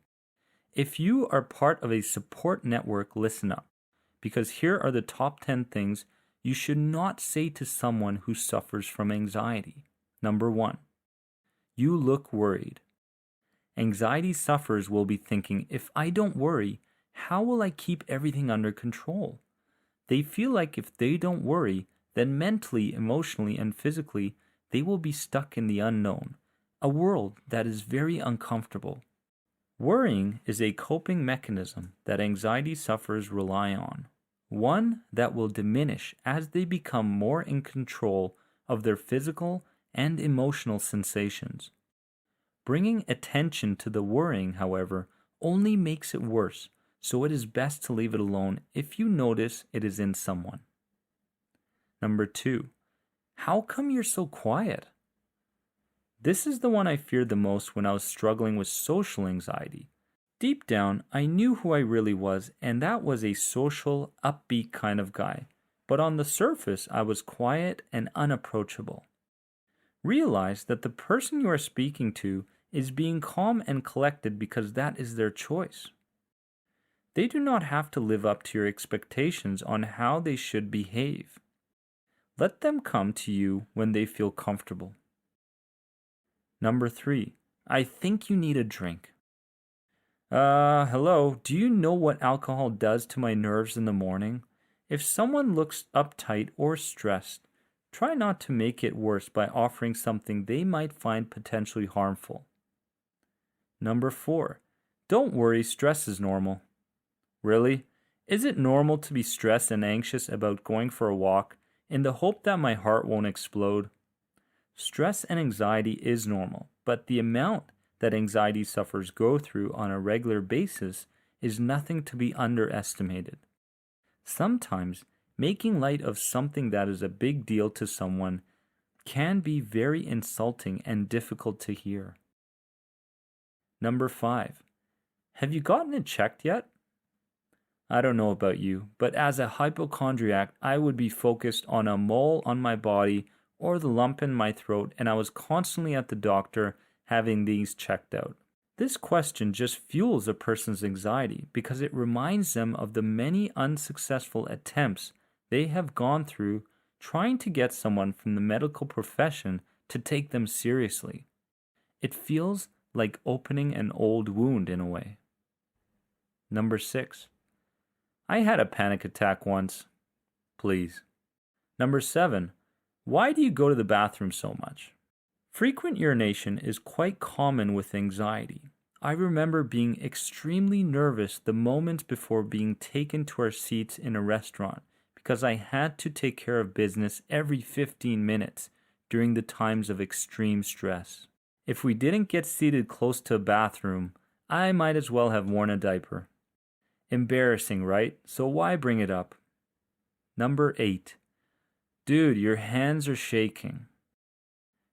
If you are part of a support network, listen up, because here are the top 10 things you should not say to someone who suffers from anxiety. Number 1, you look worried. Anxiety sufferers will be thinking, if I don't worry, how will I keep everything under control? They feel like if they don't worry, then mentally, emotionally, and physically, they will be stuck in the unknown, a world that is very uncomfortable. Worrying is a coping mechanism that anxiety sufferers rely on, one that will diminish as they become more in control of their physical and emotional sensations. Bringing attention to the worrying, however, only makes it worse, so it is best to leave it alone if you notice it is in someone. Number 2, how come you're so quiet? This is the one I feared the most when I was struggling with social anxiety. Deep down, I knew who I really was, and that was a social, upbeat kind of guy. But on the surface, I was quiet and unapproachable. Realize that the person you are speaking to is being calm and collected because that is their choice. They do not have to live up to your expectations on how they should behave. Let them come to you when they feel comfortable. Number 3, I think you need a drink. Hello, do you know what alcohol does to my nerves in the morning? If someone looks uptight or stressed, try not to make it worse by offering something they might find potentially harmful. Number 4, don't worry, stress is normal. Really? Is it normal to be stressed and anxious about going for a walk in the hope that my heart won't explode? Stress and anxiety is normal, but the amount that anxiety sufferers go through on a regular basis is nothing to be underestimated. Sometimes, making light of something that is a big deal to someone can be very insulting and difficult to hear. Number 5, have you gotten it checked yet? I don't know about you, but as a hypochondriac, I would be focused on a mole on my body or the lump in my throat, and I was constantly at the doctor having these checked out. This question just fuels a person's anxiety because it reminds them of the many unsuccessful attempts they have gone through trying to get someone from the medical profession to take them seriously. It feels like opening an old wound in a way. Number 6, I had a panic attack once. Please. Number 7, why do you go to the bathroom so much? Frequent urination is quite common with anxiety. I remember being extremely nervous the moments before being taken to our seats in a restaurant because I had to take care of business every 15 minutes during the times of extreme stress. If we didn't get seated close to a bathroom, I might as well have worn a diaper. Embarrassing, right? So why bring it up? Number 8. Dude, your hands are shaking.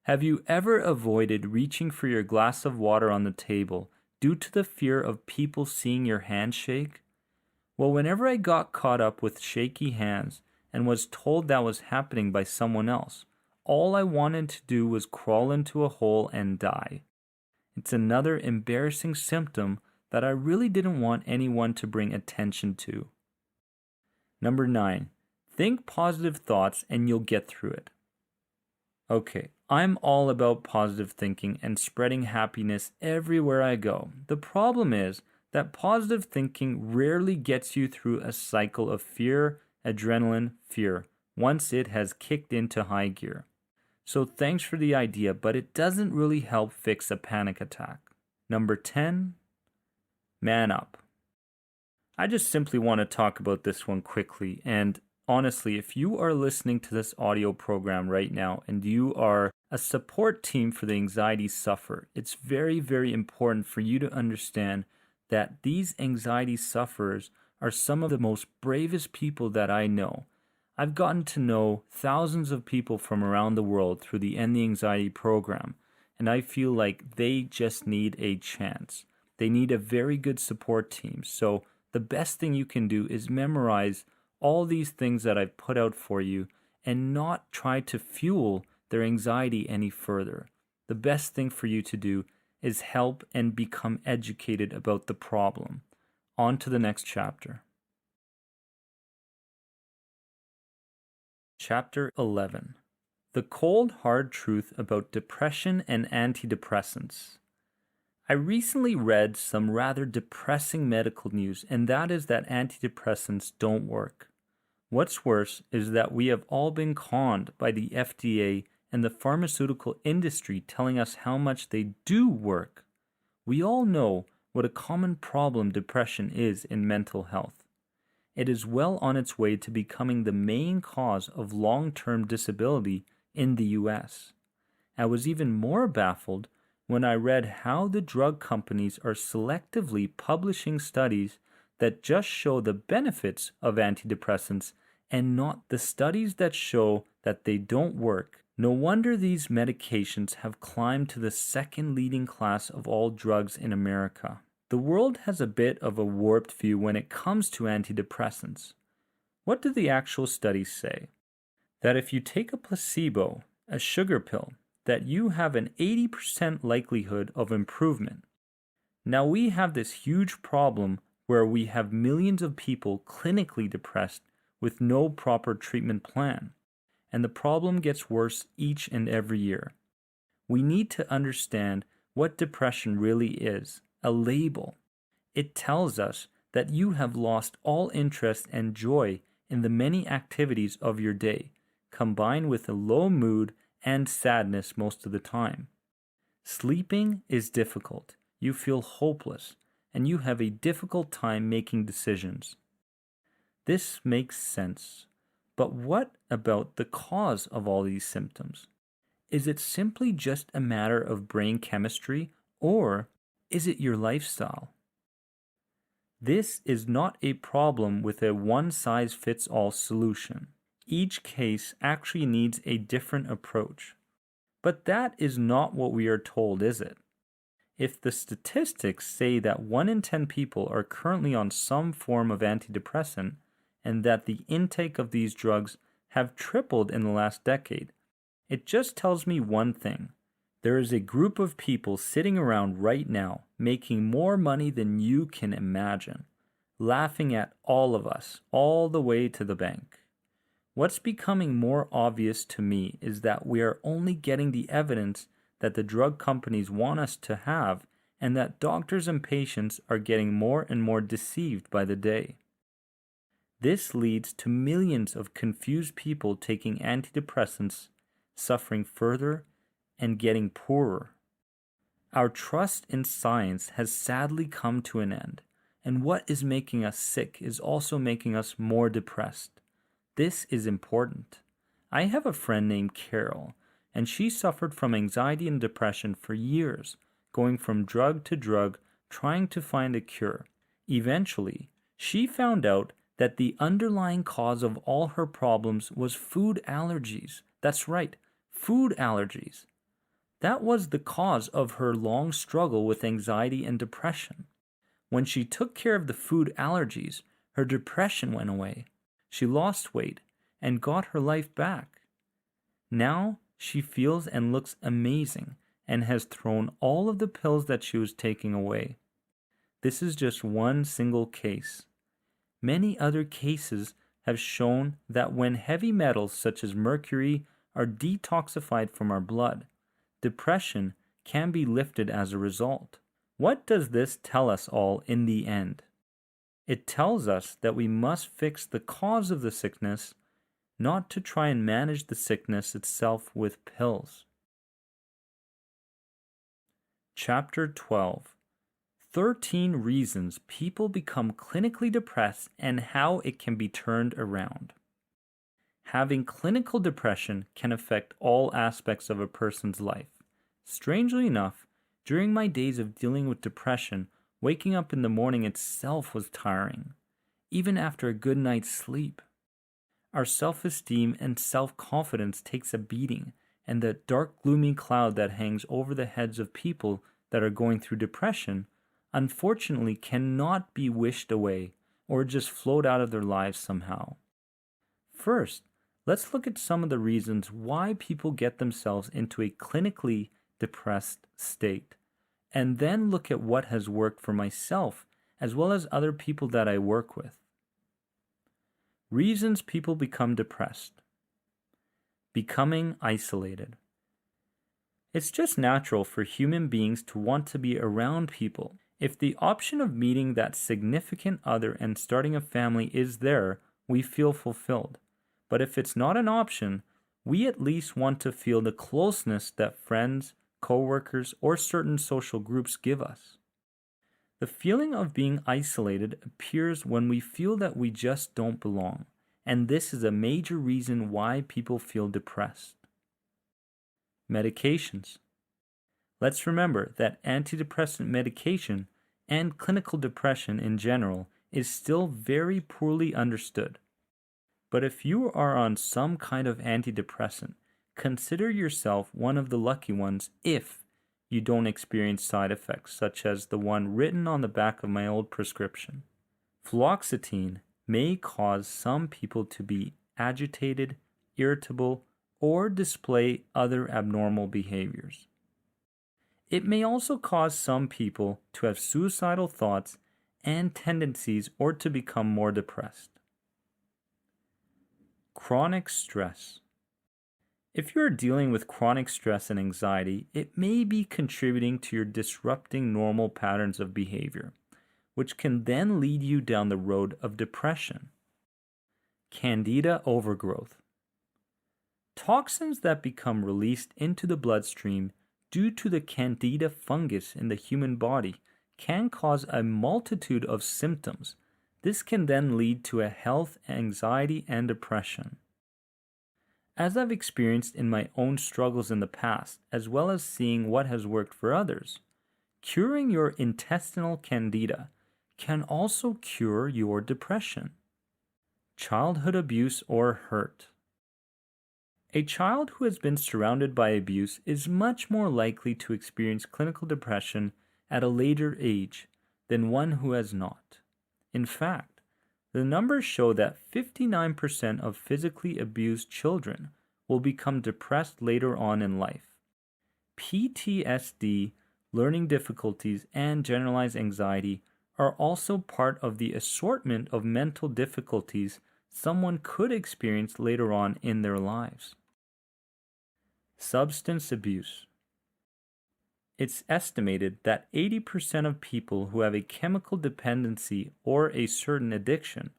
Have you ever avoided reaching for your glass of water on the table due to the fear of people seeing your hand shake? Well, whenever I got caught up with shaky hands and was told that was happening by someone else, all I wanted to do was crawl into a hole and die. It's another embarrassing symptom that I really didn't want anyone to bring attention to. Number 9. Think positive thoughts and you'll get through it. Okay, I'm all about positive thinking and spreading happiness everywhere I go. The problem is that positive thinking rarely gets you through a cycle of fear, adrenaline, fear, once it has kicked into high gear. So thanks for the idea, but it doesn't really help fix a panic attack. Number 10, man up. I just simply want to talk about this one quickly, and honestly, if you are listening to this audio program right now and you are a support team for the anxiety sufferer, it's very, very important for you to understand that these anxiety sufferers are some of the most bravest people that I know. I've gotten to know thousands of people from around the world through the End the Anxiety program, and I feel like they just need a chance. They need a very good support team. So the best thing you can do is memorize all these things that I've put out for you and not try to fuel their anxiety any further. The best thing for you to do is help and become educated about the problem. On to the next chapter. Chapter 11. The Cold Hard Truth About Depression and Antidepressants. I recently read some rather depressing medical news, and that is that antidepressants don't work. What's worse is that we have all been conned by the FDA and the pharmaceutical industry telling us how much they do work. We all know what a common problem depression is in mental health. It is well on its way to becoming the main cause of long-term disability in the US. I was even more baffled when I read how the drug companies are selectively publishing studies that just show the benefits of antidepressants and not the studies that show that they don't work. No wonder these medications have climbed to the second leading class of all drugs in America. The world has a bit of a warped view when it comes to antidepressants. What do the actual studies say? That if you take a placebo, a sugar pill, that you have an 80% likelihood of improvement. Now we have this huge problem where we have millions of people clinically depressed with no proper treatment plan, and the problem gets worse each and every year. We need to understand what depression really is. A label. It tells us that you have lost all interest and joy in the many activities of your day, combined with a low mood and sadness most of the time. Sleeping is difficult. You feel hopeless, and you have a difficult time making decisions. This makes sense. But what about the cause of all these symptoms? Is it simply just a matter of brain chemistry, or is it your lifestyle? This is not a problem with a one-size-fits-all solution. Each case actually needs a different approach. But that is not what we are told, is it? If the statistics say that 1 in 10 people are currently on some form of antidepressant, and that the intake of these drugs have tripled in the last decade, it just tells me one thing. There is a group of people sitting around right now making more money than you can imagine, laughing at all of us all the way to the bank. What's becoming more obvious to me is that we are only getting the evidence that the drug companies want us to have, and that doctors and patients are getting more and more deceived by the day. This leads to millions of confused people taking antidepressants, suffering further, and getting poorer. Our trust in science has sadly come to an end, and what is making us sick is also making us more depressed. This is important. I have a friend named Carol, and she suffered from anxiety and depression for years, going from drug to drug, trying to find a cure. Eventually, she found out that the underlying cause of all her problems was food allergies. That's right, food allergies. That was the cause of her long struggle with anxiety and depression. When she took care of the food allergies, her depression went away. She lost weight and got her life back. Now she feels and looks amazing and has thrown all of the pills that she was taking away. This is just one single case. Many other cases have shown that when heavy metals such as mercury are detoxified from our blood, depression can be lifted as a result. What does this tell us all in the end? It tells us that we must fix the cause of the sickness, not to try and manage the sickness itself with pills. Chapter 12. 13 Reasons People Become Clinically Depressed and How It Can Be Turned Around. Having clinical depression can affect all aspects of a person's life. Strangely enough, during my days of dealing with depression, waking up in the morning itself was tiring, even after a good night's sleep. Our self-esteem and self-confidence takes a beating, and the dark, gloomy cloud that hangs over the heads of people that are going through depression, unfortunately cannot be wished away or just float out of their lives somehow. First, let's look at some of the reasons why people get themselves into a clinically depressed state, and then look at what has worked for myself as well as other people that I work with. Reasons people become depressed. Becoming isolated. It's just natural for human beings to want to be around people. If the option of meeting that significant other and starting a family is there, we feel fulfilled. But if it's not an option, we at least want to feel the closeness that friends, coworkers, or certain social groups give us. The feeling of being isolated appears when we feel that we just don't belong, and this is a major reason why people feel depressed. Medications. Let's remember that antidepressant medication and clinical depression in general is still very poorly understood. But if you are on some kind of antidepressant, consider yourself one of the lucky ones if you don't experience side effects such as the one written on the back of my old prescription. Fluoxetine may cause some people to be agitated, irritable, or display other abnormal behaviors. It may also cause some people to have suicidal thoughts and tendencies or to become more depressed. Chronic stress. If you are dealing with chronic stress and anxiety, it may be contributing to your disrupting normal patterns of behavior, which can then lead you down the road of depression. Candida overgrowth. Toxins that become released into the bloodstream due to the Candida fungus in the human body can cause a multitude of symptoms. This can then lead to a health, anxiety, and depression. As I've experienced in my own struggles in the past, as well as seeing what has worked for others, curing your intestinal candida can also cure your depression. Childhood abuse or hurt. A child who has been surrounded by abuse is much more likely to experience clinical depression at a later age than one who has not. In fact, the numbers show that 59% of physically abused children will become depressed later on in life. PTSD, learning difficulties, and generalized anxiety are also part of the assortment of mental difficulties someone could experience later on in their lives. Substance abuse. It's estimated that 80% of people who have a chemical dependency or a certain addiction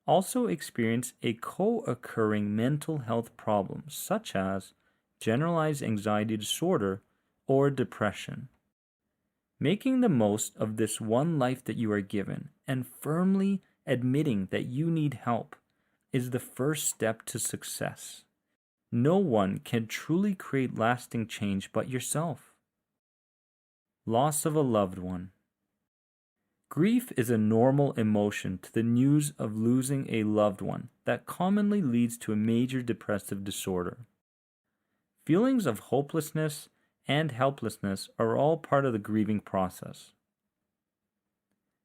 also experience a co-occurring mental health problem such as generalized anxiety disorder or depression. Making the most of this one life that you are given and firmly admitting that you need help is the first step to success. No one can truly create lasting change but yourself. Loss of a loved one. Grief is a normal emotion to the news of losing a loved one that commonly leads to a major depressive disorder. Feelings of hopelessness and helplessness are all part of the grieving process.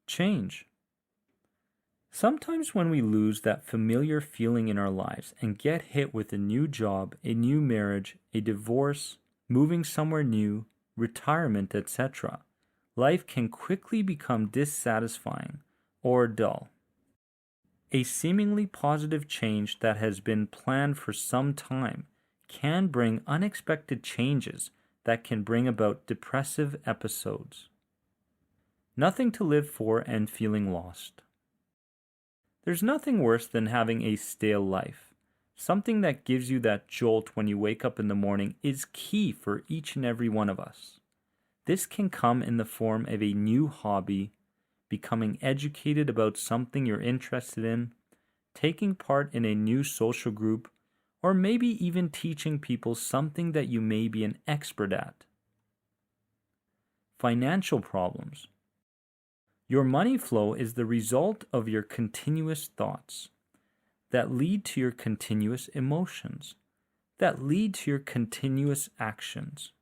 Change. Sometimes when we lose that familiar feeling in our lives and get hit with a new job, a new marriage, a divorce, moving somewhere new, retirement, etc., life can quickly become dissatisfying or dull. A seemingly positive change that has been planned for some time can bring unexpected changes that can bring about depressive episodes. Nothing to live for and feeling lost. There's nothing worse than having a stale life. Something that gives you that jolt when you wake up in the morning is key for each and every one of us. This can come in the form of a new hobby, becoming educated about something you're interested in, taking part in a new social group, or maybe even teaching people something that you may be an expert at. Financial problems. Your money flow is the result of your continuous thoughts that lead to your continuous emotions, that lead to your continuous actions.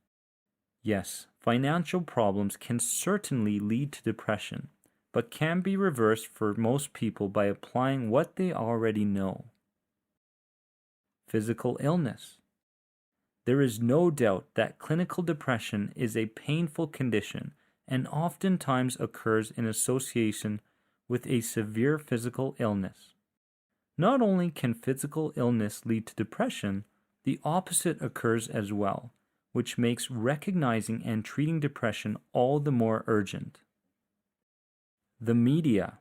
Yes, financial problems can certainly lead to depression, but can be reversed for most people by applying what they already know. Physical illness. There is no doubt that clinical depression is a painful condition and oftentimes occurs in association with a severe physical illness. Not only can physical illness lead to depression, the opposite occurs as well, which makes recognizing and treating depression all the more urgent. The media.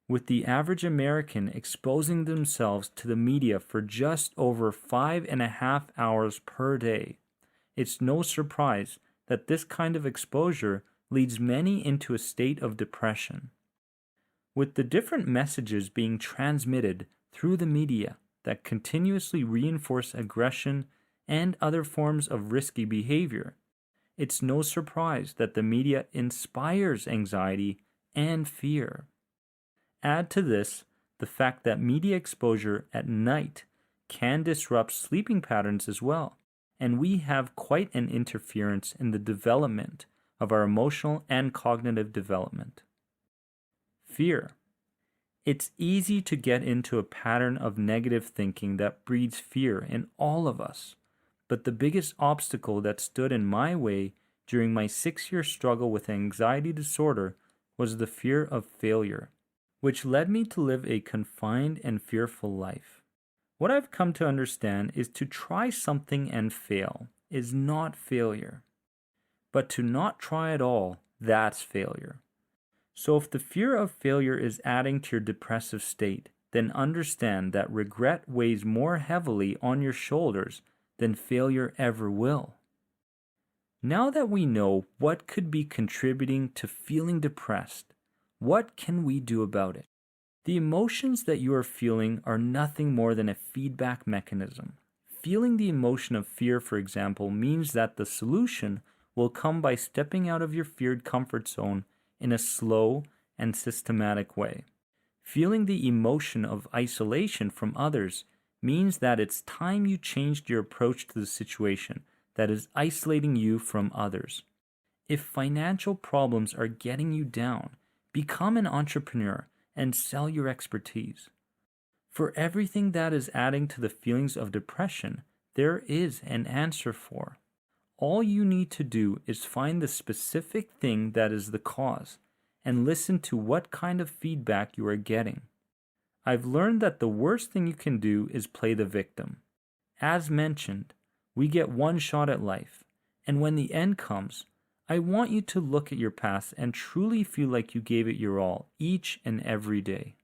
With the average American exposing themselves to the media for just over 5.5 hours per day, it's no surprise that this kind of exposure leads many into a state of depression. With the different messages being transmitted through the media that continuously reinforce aggression and other forms of risky behavior, it's no surprise that the media inspires anxiety and fear. Add to this the fact that media exposure at night can disrupt sleeping patterns as well, and we have quite an interference in the development of our emotional and cognitive development. Fear. It's easy to get into a pattern of negative thinking that breeds fear in all of us. But the biggest obstacle that stood in my way during my 6-year struggle with anxiety disorder was the fear of failure, which led me to live a confined and fearful life. What I've come to understand is to try something and fail is not failure, but to not try at all, that's failure. So if the fear of failure is adding to your depressive state, then understand that regret weighs more heavily on your shoulders than failure ever will. Now that we know what could be contributing to feeling depressed, what can we do about it? The emotions that you are feeling are nothing more than a feedback mechanism. Feeling the emotion of fear, for example, means that the solution will come by stepping out of your feared comfort zone in a slow and systematic way. Feeling the emotion of isolation from others means that it's time you changed your approach to the situation that is isolating you from others. If financial problems are getting you down, become an entrepreneur and sell your expertise. For everything that is adding to the feelings of depression, there is an answer for. All you need to do is find the specific thing that is the cause and listen to what kind of feedback you are getting. I've learned that the worst thing you can do is play the victim. As mentioned, we get one shot at life, and when the end comes, I want you to look at your past and truly feel like you gave it your all each and every day.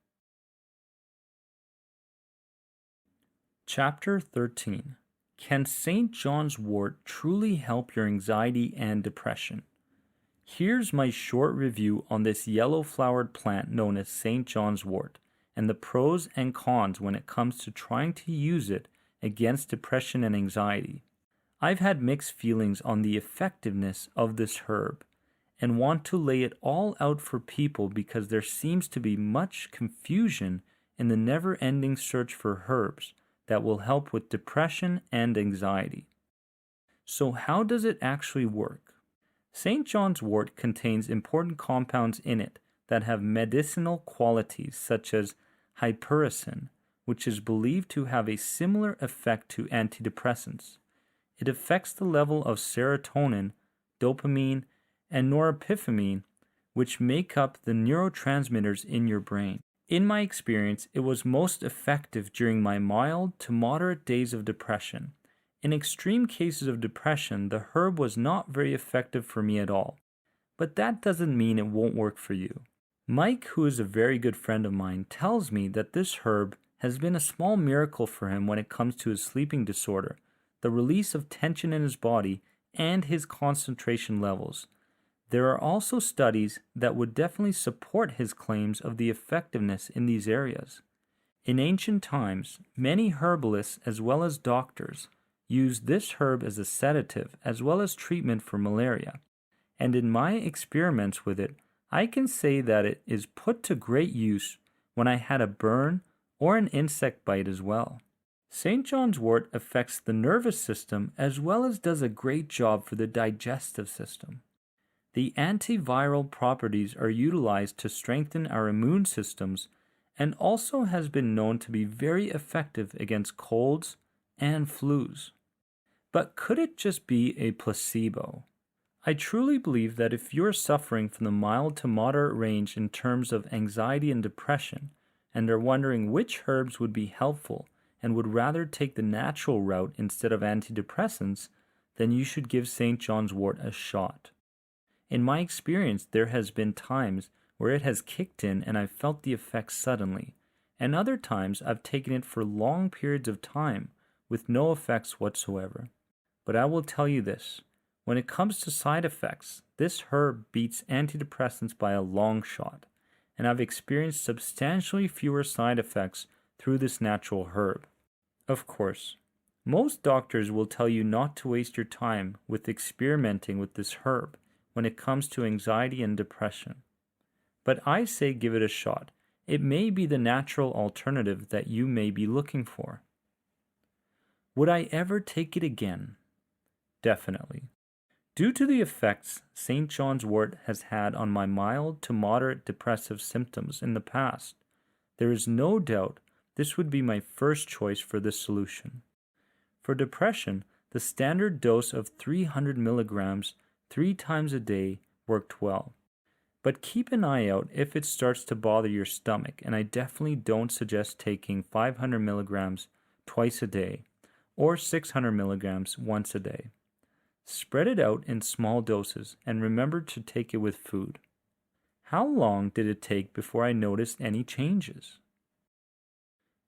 Chapter 13. Can St. John's wort truly help your anxiety and depression? Here's my short review on this yellow-flowered plant known as St. John's wort, and the pros and cons when it comes to trying to use it against depression and anxiety. I've had mixed feelings on the effectiveness of this herb, and want to lay it all out for people because there seems to be much confusion in the never-ending search for herbs that will help with depression and anxiety. So how does it actually work? St. John's wort contains important compounds in it that have medicinal qualities such as hypericin, which is believed to have a similar effect to antidepressants. It affects the level of serotonin, dopamine, and norepinephrine, which make up the neurotransmitters in your brain. In my experience, it was most effective during my mild to moderate days of depression. In extreme cases of depression, the herb was not very effective for me at all. But that doesn't mean it won't work for you. Mike, who is a very good friend of mine, tells me that this herb has been a small miracle for him when it comes to his sleeping disorder, the release of tension in his body, and his concentration levels. There are also studies that would definitely support his claims of the effectiveness in these areas. In ancient times, many herbalists as well as doctors used this herb as a sedative as well as treatment for malaria, and in my experiments with it, I can say that it is put to great use when I had a burn or an insect bite as well. St. John's wort affects the nervous system as well as does a great job for the digestive system. The antiviral properties are utilized to strengthen our immune systems and also has been known to be very effective against colds and flus. But could it just be a placebo? I truly believe that if you're suffering from the mild to moderate range in terms of anxiety and depression and are wondering which herbs would be helpful and would rather take the natural route instead of antidepressants, then you should give St. John's wort a shot. In my experience, there has been times where it has kicked in and I've felt the effects suddenly, and other times I've taken it for long periods of time with no effects whatsoever. But I will tell you this, when it comes to side effects, this herb beats antidepressants by a long shot, and I've experienced substantially fewer side effects through this natural herb. Of course, most doctors will tell you not to waste your time with experimenting with this herb when it comes to anxiety and depression. But I say give it a shot. It may be the natural alternative that you may be looking for. Would I ever take it again? Definitely. Due to the effects St. John's wort has had on my mild to moderate depressive symptoms in the past, there is no doubt this would be my first choice for this solution. For depression, the standard dose of 300 milligrams 3 times a day worked well. But keep an eye out if it starts to bother your stomach, and I definitely don't suggest taking 500 milligrams twice a day or 600 milligrams once a day. Spread it out in small doses and remember to take it with food. How long did it take before I noticed any changes?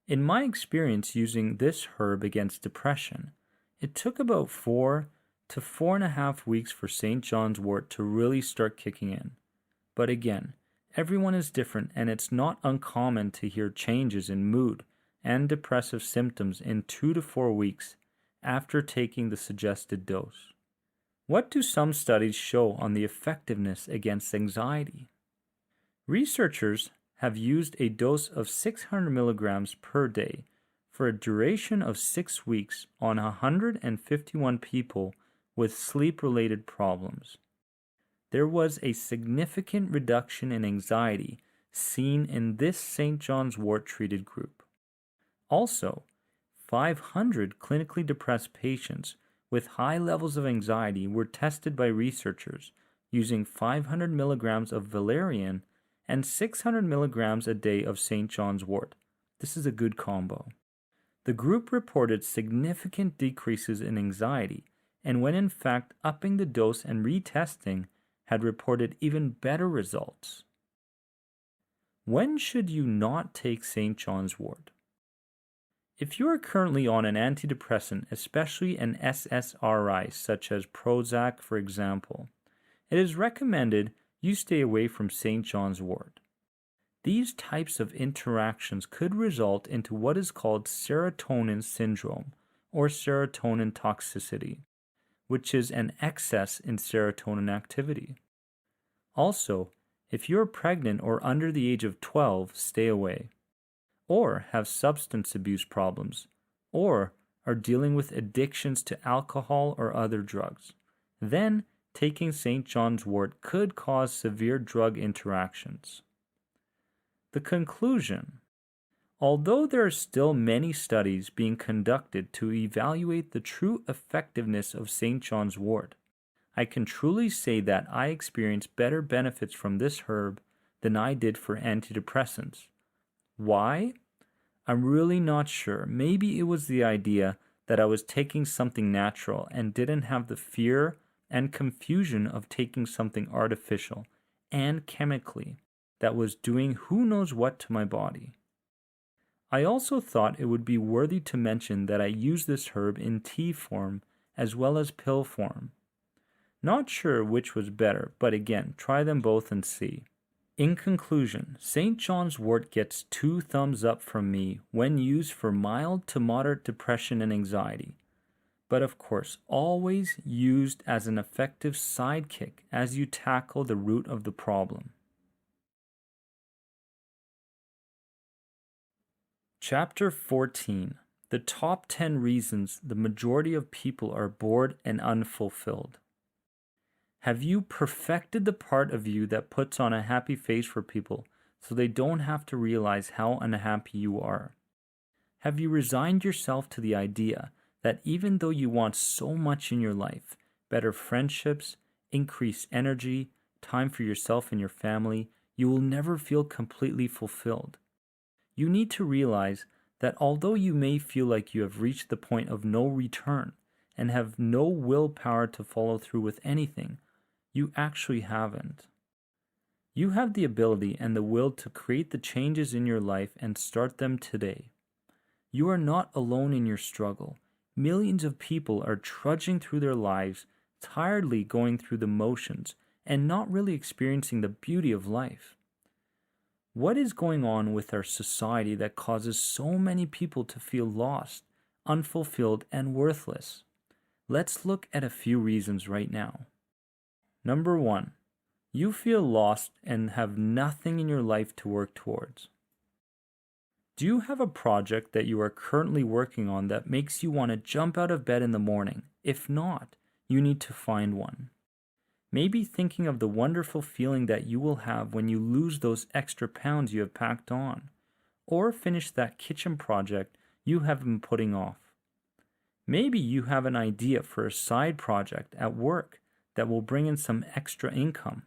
In my experience using this herb against depression, it took about 4 to 4.5 weeks for St. John's wort to really start kicking in. But again, everyone is different and it's not uncommon to hear changes in mood and depressive symptoms in 2 to 4 weeks after taking the suggested dose. What do some studies show on the effectiveness against anxiety? Researchers have used a dose of 600 milligrams per day for a duration of 6 weeks on 151 people with sleep-related problems. There was a significant reduction in anxiety seen in this St. John's wort-treated group. Also, 500 clinically depressed patients with high levels of anxiety were tested by researchers using 500 milligrams of valerian and 600 milligrams a day of St. John's wort. This is a good combo. The group reported significant decreases in anxiety, and when in fact upping the dose and retesting had reported even better results. When should you not take St. John's wort? If you are currently on an antidepressant, especially an SSRI such as Prozac for example, it is recommended you stay away from St. John's wort. These types of interactions could result into what is called serotonin syndrome or serotonin toxicity, which is an excess in serotonin activity. Also, if you're pregnant or under the age of 12, stay away. Or have substance abuse problems, or are dealing with addictions to alcohol or other drugs. Then, taking St. John's wort could cause severe drug interactions. The conclusion: although there are still many studies being conducted to evaluate the true effectiveness of St. John's wort, I can truly say that I experienced better benefits from this herb than I did for antidepressants. Why? I'm really not sure. Maybe it was the idea that I was taking something natural and didn't have the fear and confusion of taking something artificial and chemically that was doing who knows what to my body. I also thought it would be worthy to mention that I use this herb in tea form as well as pill form. Not sure which was better, but again, try them both and see. In conclusion, St. John's wort gets 2 thumbs up from me when used for mild to moderate depression and anxiety, but of course always used as an effective sidekick as you tackle the root of the problem. Chapter 14. The top 10 reasons the majority of people are bored and unfulfilled. Have you perfected the part of you that puts on a happy face for people so they don't have to realize how unhappy you are? Have you resigned yourself to the idea that even though you want so much in your life, better friendships, increased energy, time for yourself and your family, you will never feel completely fulfilled? You need to realize that although you may feel like you have reached the point of no return and have no willpower to follow through with anything, you actually haven't. You have the ability and the will to create the changes in your life and start them today. You are not alone in your struggle. Millions of people are trudging through their lives, tiredly going through the motions, and not really experiencing the beauty of life. What is going on with our society that causes so many people to feel lost, unfulfilled, and worthless? Let's look at a few reasons right now. Number 1, you feel lost and have nothing in your life to work towards. Do you have a project that you are currently working on that makes you want to jump out of bed in the morning? If not, you need to find one. Maybe thinking of the wonderful feeling that you will have when you lose those extra pounds you have packed on, or finish that kitchen project you have been putting off. Maybe you have an idea for a side project at work that will bring in some extra income.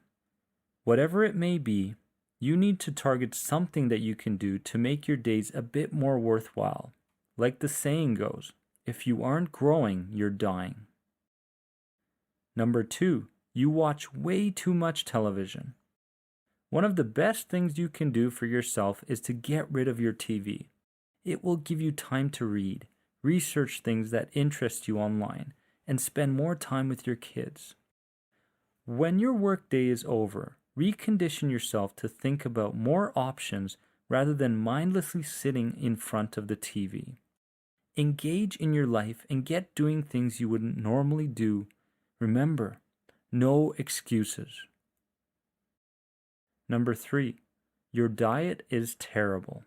Whatever it may be, you need to target something that you can do to make your days a bit more worthwhile. Like the saying goes, if you aren't growing, you're dying. Number 2, you watch way too much television. One of the best things you can do for yourself is to get rid of your TV. It will give you time to read, research things that interest you online, and spend more time with your kids. When your workday is over, recondition yourself to think about more options rather than mindlessly sitting in front of the TV. Engage in your life and get doing things you wouldn't normally do. Remember, no excuses. Number 3, your diet is terrible.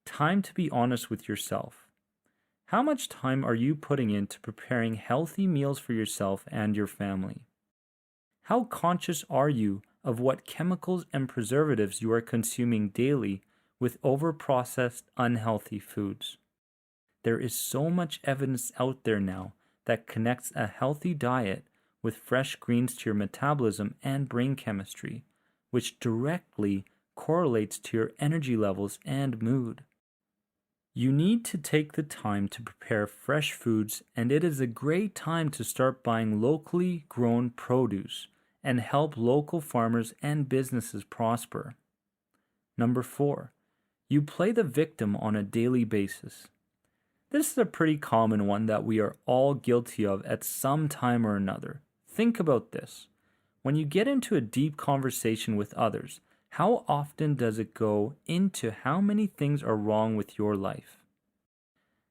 Time to be honest with yourself. How much time are you putting into preparing healthy meals for yourself and your family? How conscious are you of what chemicals and preservatives you are consuming daily with over-processed, unhealthy foods? There is so much evidence out there now that connects a healthy diet with fresh greens to your metabolism and brain chemistry, which directly correlates to your energy levels and mood. You need to take the time to prepare fresh foods, and it is a great time to start buying locally grown produce and help local farmers and businesses prosper. Number 4, you play the victim on a daily basis. This is a pretty common one that we are all guilty of at some time or another. Think about this. When you get into a deep conversation with others, how often does it go into how many things are wrong with your life?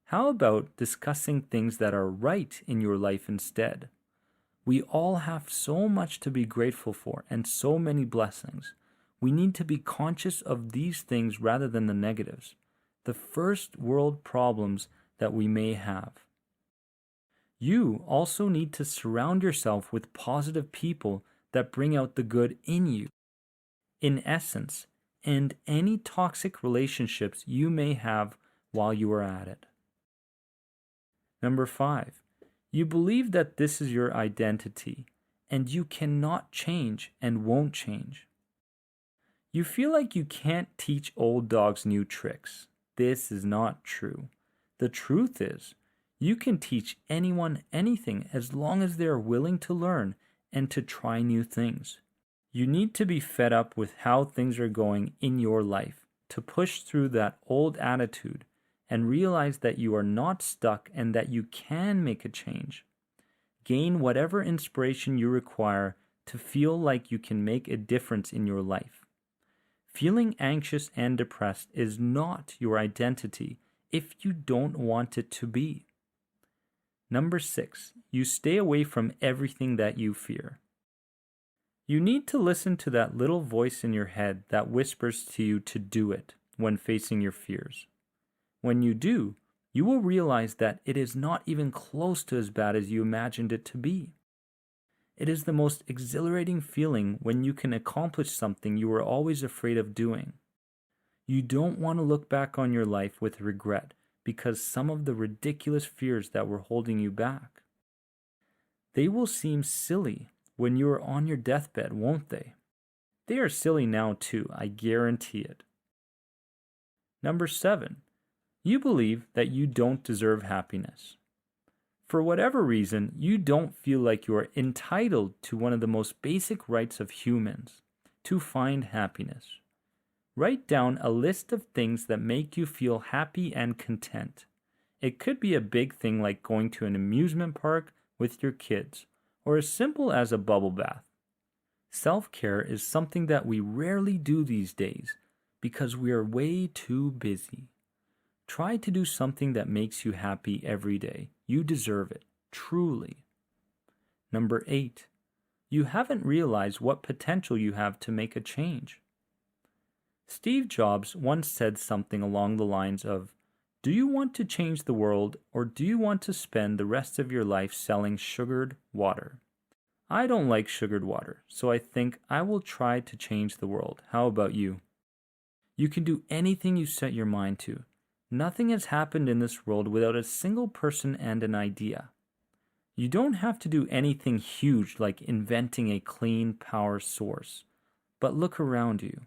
How about discussing things that are right in your life instead? We all have so much to be grateful for and so many blessings. We need to be conscious of these things rather than the negatives, the first world problems that we may have. You also need to surround yourself with positive people that bring out the good in you. In essence, end any toxic relationships you may have while you are at it. Number 5, you believe that this is your identity and you cannot change and won't change. You feel like you can't teach old dogs new tricks. This is not true. The truth is, you can teach anyone anything as long as they are willing to learn and to try new things. You need to be fed up with how things are going in your life to push through that old attitude and realize that you are not stuck and that you can make a change. Gain whatever inspiration you require to feel like you can make a difference in your life. Feeling anxious and depressed is not your identity if you don't want it to be. Number 6, you stay away from everything that you fear. You need to listen to that little voice in your head that whispers to you to do it when facing your fears. When you do, you will realize that it is not even close to as bad as you imagined it to be. It is the most exhilarating feeling when you can accomplish something you were always afraid of doing. You don't want to look back on your life with regret because some of the ridiculous fears that were holding you back. They will seem silly when you are on your deathbed, won't they? They are silly now too, I guarantee it. Number 7, you believe that you don't deserve happiness. For whatever reason, you don't feel like you are entitled to one of the most basic rights of humans, to find happiness. Write down a list of things that make you feel happy and content. It could be a big thing like going to an amusement park with your kids, or as simple as a bubble bath. Self-care is something that we rarely do these days because we are way too busy. Try to do something that makes you happy every day. You deserve it, truly. Number 8, you haven't realized what potential you have to make a change. Steve Jobs once said something along the lines of, "Do you want to change the world, or do you want to spend the rest of your life selling sugared water?" I don't like sugared water, so I think I will try to change the world. How about you? You can do anything you set your mind to. Nothing has happened in this world without a single person and an idea. You don't have to do anything huge like inventing a clean power source, but look around you.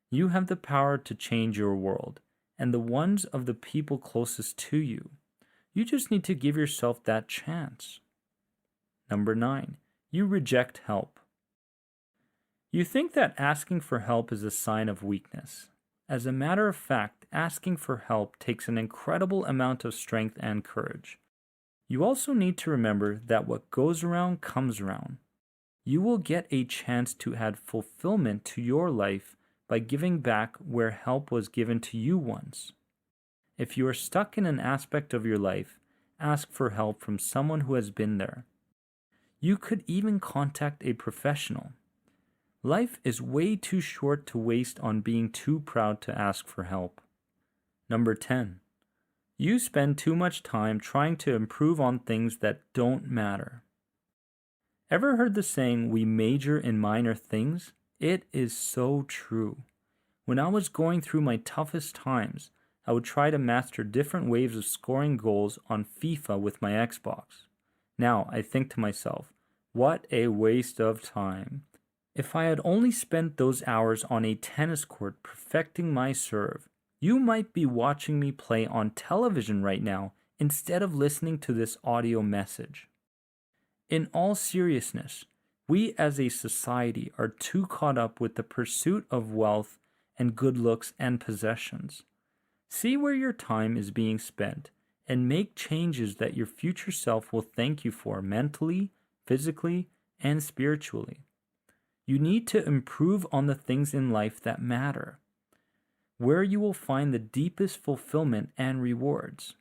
You have the power to change your world and the ones of the people closest to you. You just need to give yourself that chance. Number 9, you reject help. You think that asking for help is a sign of weakness. As a matter of fact, asking for help takes an incredible amount of strength and courage. You also need to remember that what goes around comes around. You will get a chance to add fulfillment to your life by giving back where help was given to you once. If you are stuck in an aspect of your life, ask for help from someone who has been there. You could even contact a professional. Life is way too short to waste on being too proud to ask for help. Number 10, you spend too much time trying to improve on things that don't matter. Ever heard the saying, "We major in minor things"? It is so true. When I was going through my toughest times, I would try to master different ways of scoring goals on FIFA with my Xbox. Now I think to myself, what a waste of time. If I had only spent those hours on a tennis court perfecting my serve, you might be watching me play on television right now instead of listening to this audio message. In all seriousness, we as a society are too caught up with the pursuit of wealth and good looks and possessions. See where your time is being spent and make changes that your future self will thank you for mentally, physically, and spiritually. You need to improve on the things in life that matter, where you will find the deepest fulfillment and rewards.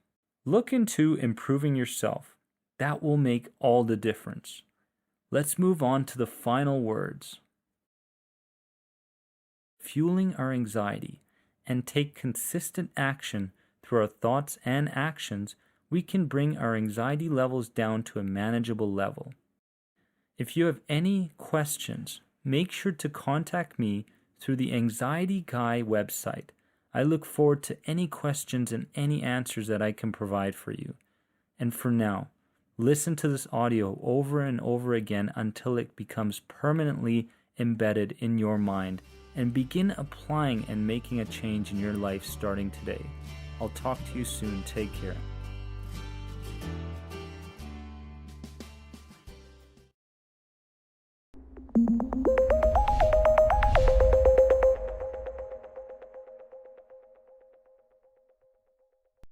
Look into improving yourself. That will make all the difference. Let's move on to the final words. Fueling our anxiety and take consistent action through our thoughts and actions, we can bring our anxiety levels down to a manageable level. If you have any questions, make sure to contact me through the Anxiety Guy website. I look forward to any questions and any answers that I can provide for you. And for now, listen to this audio over and over again until it becomes permanently embedded in your mind, and begin applying and making a change in your life starting today. I'll talk to you soon. Take care.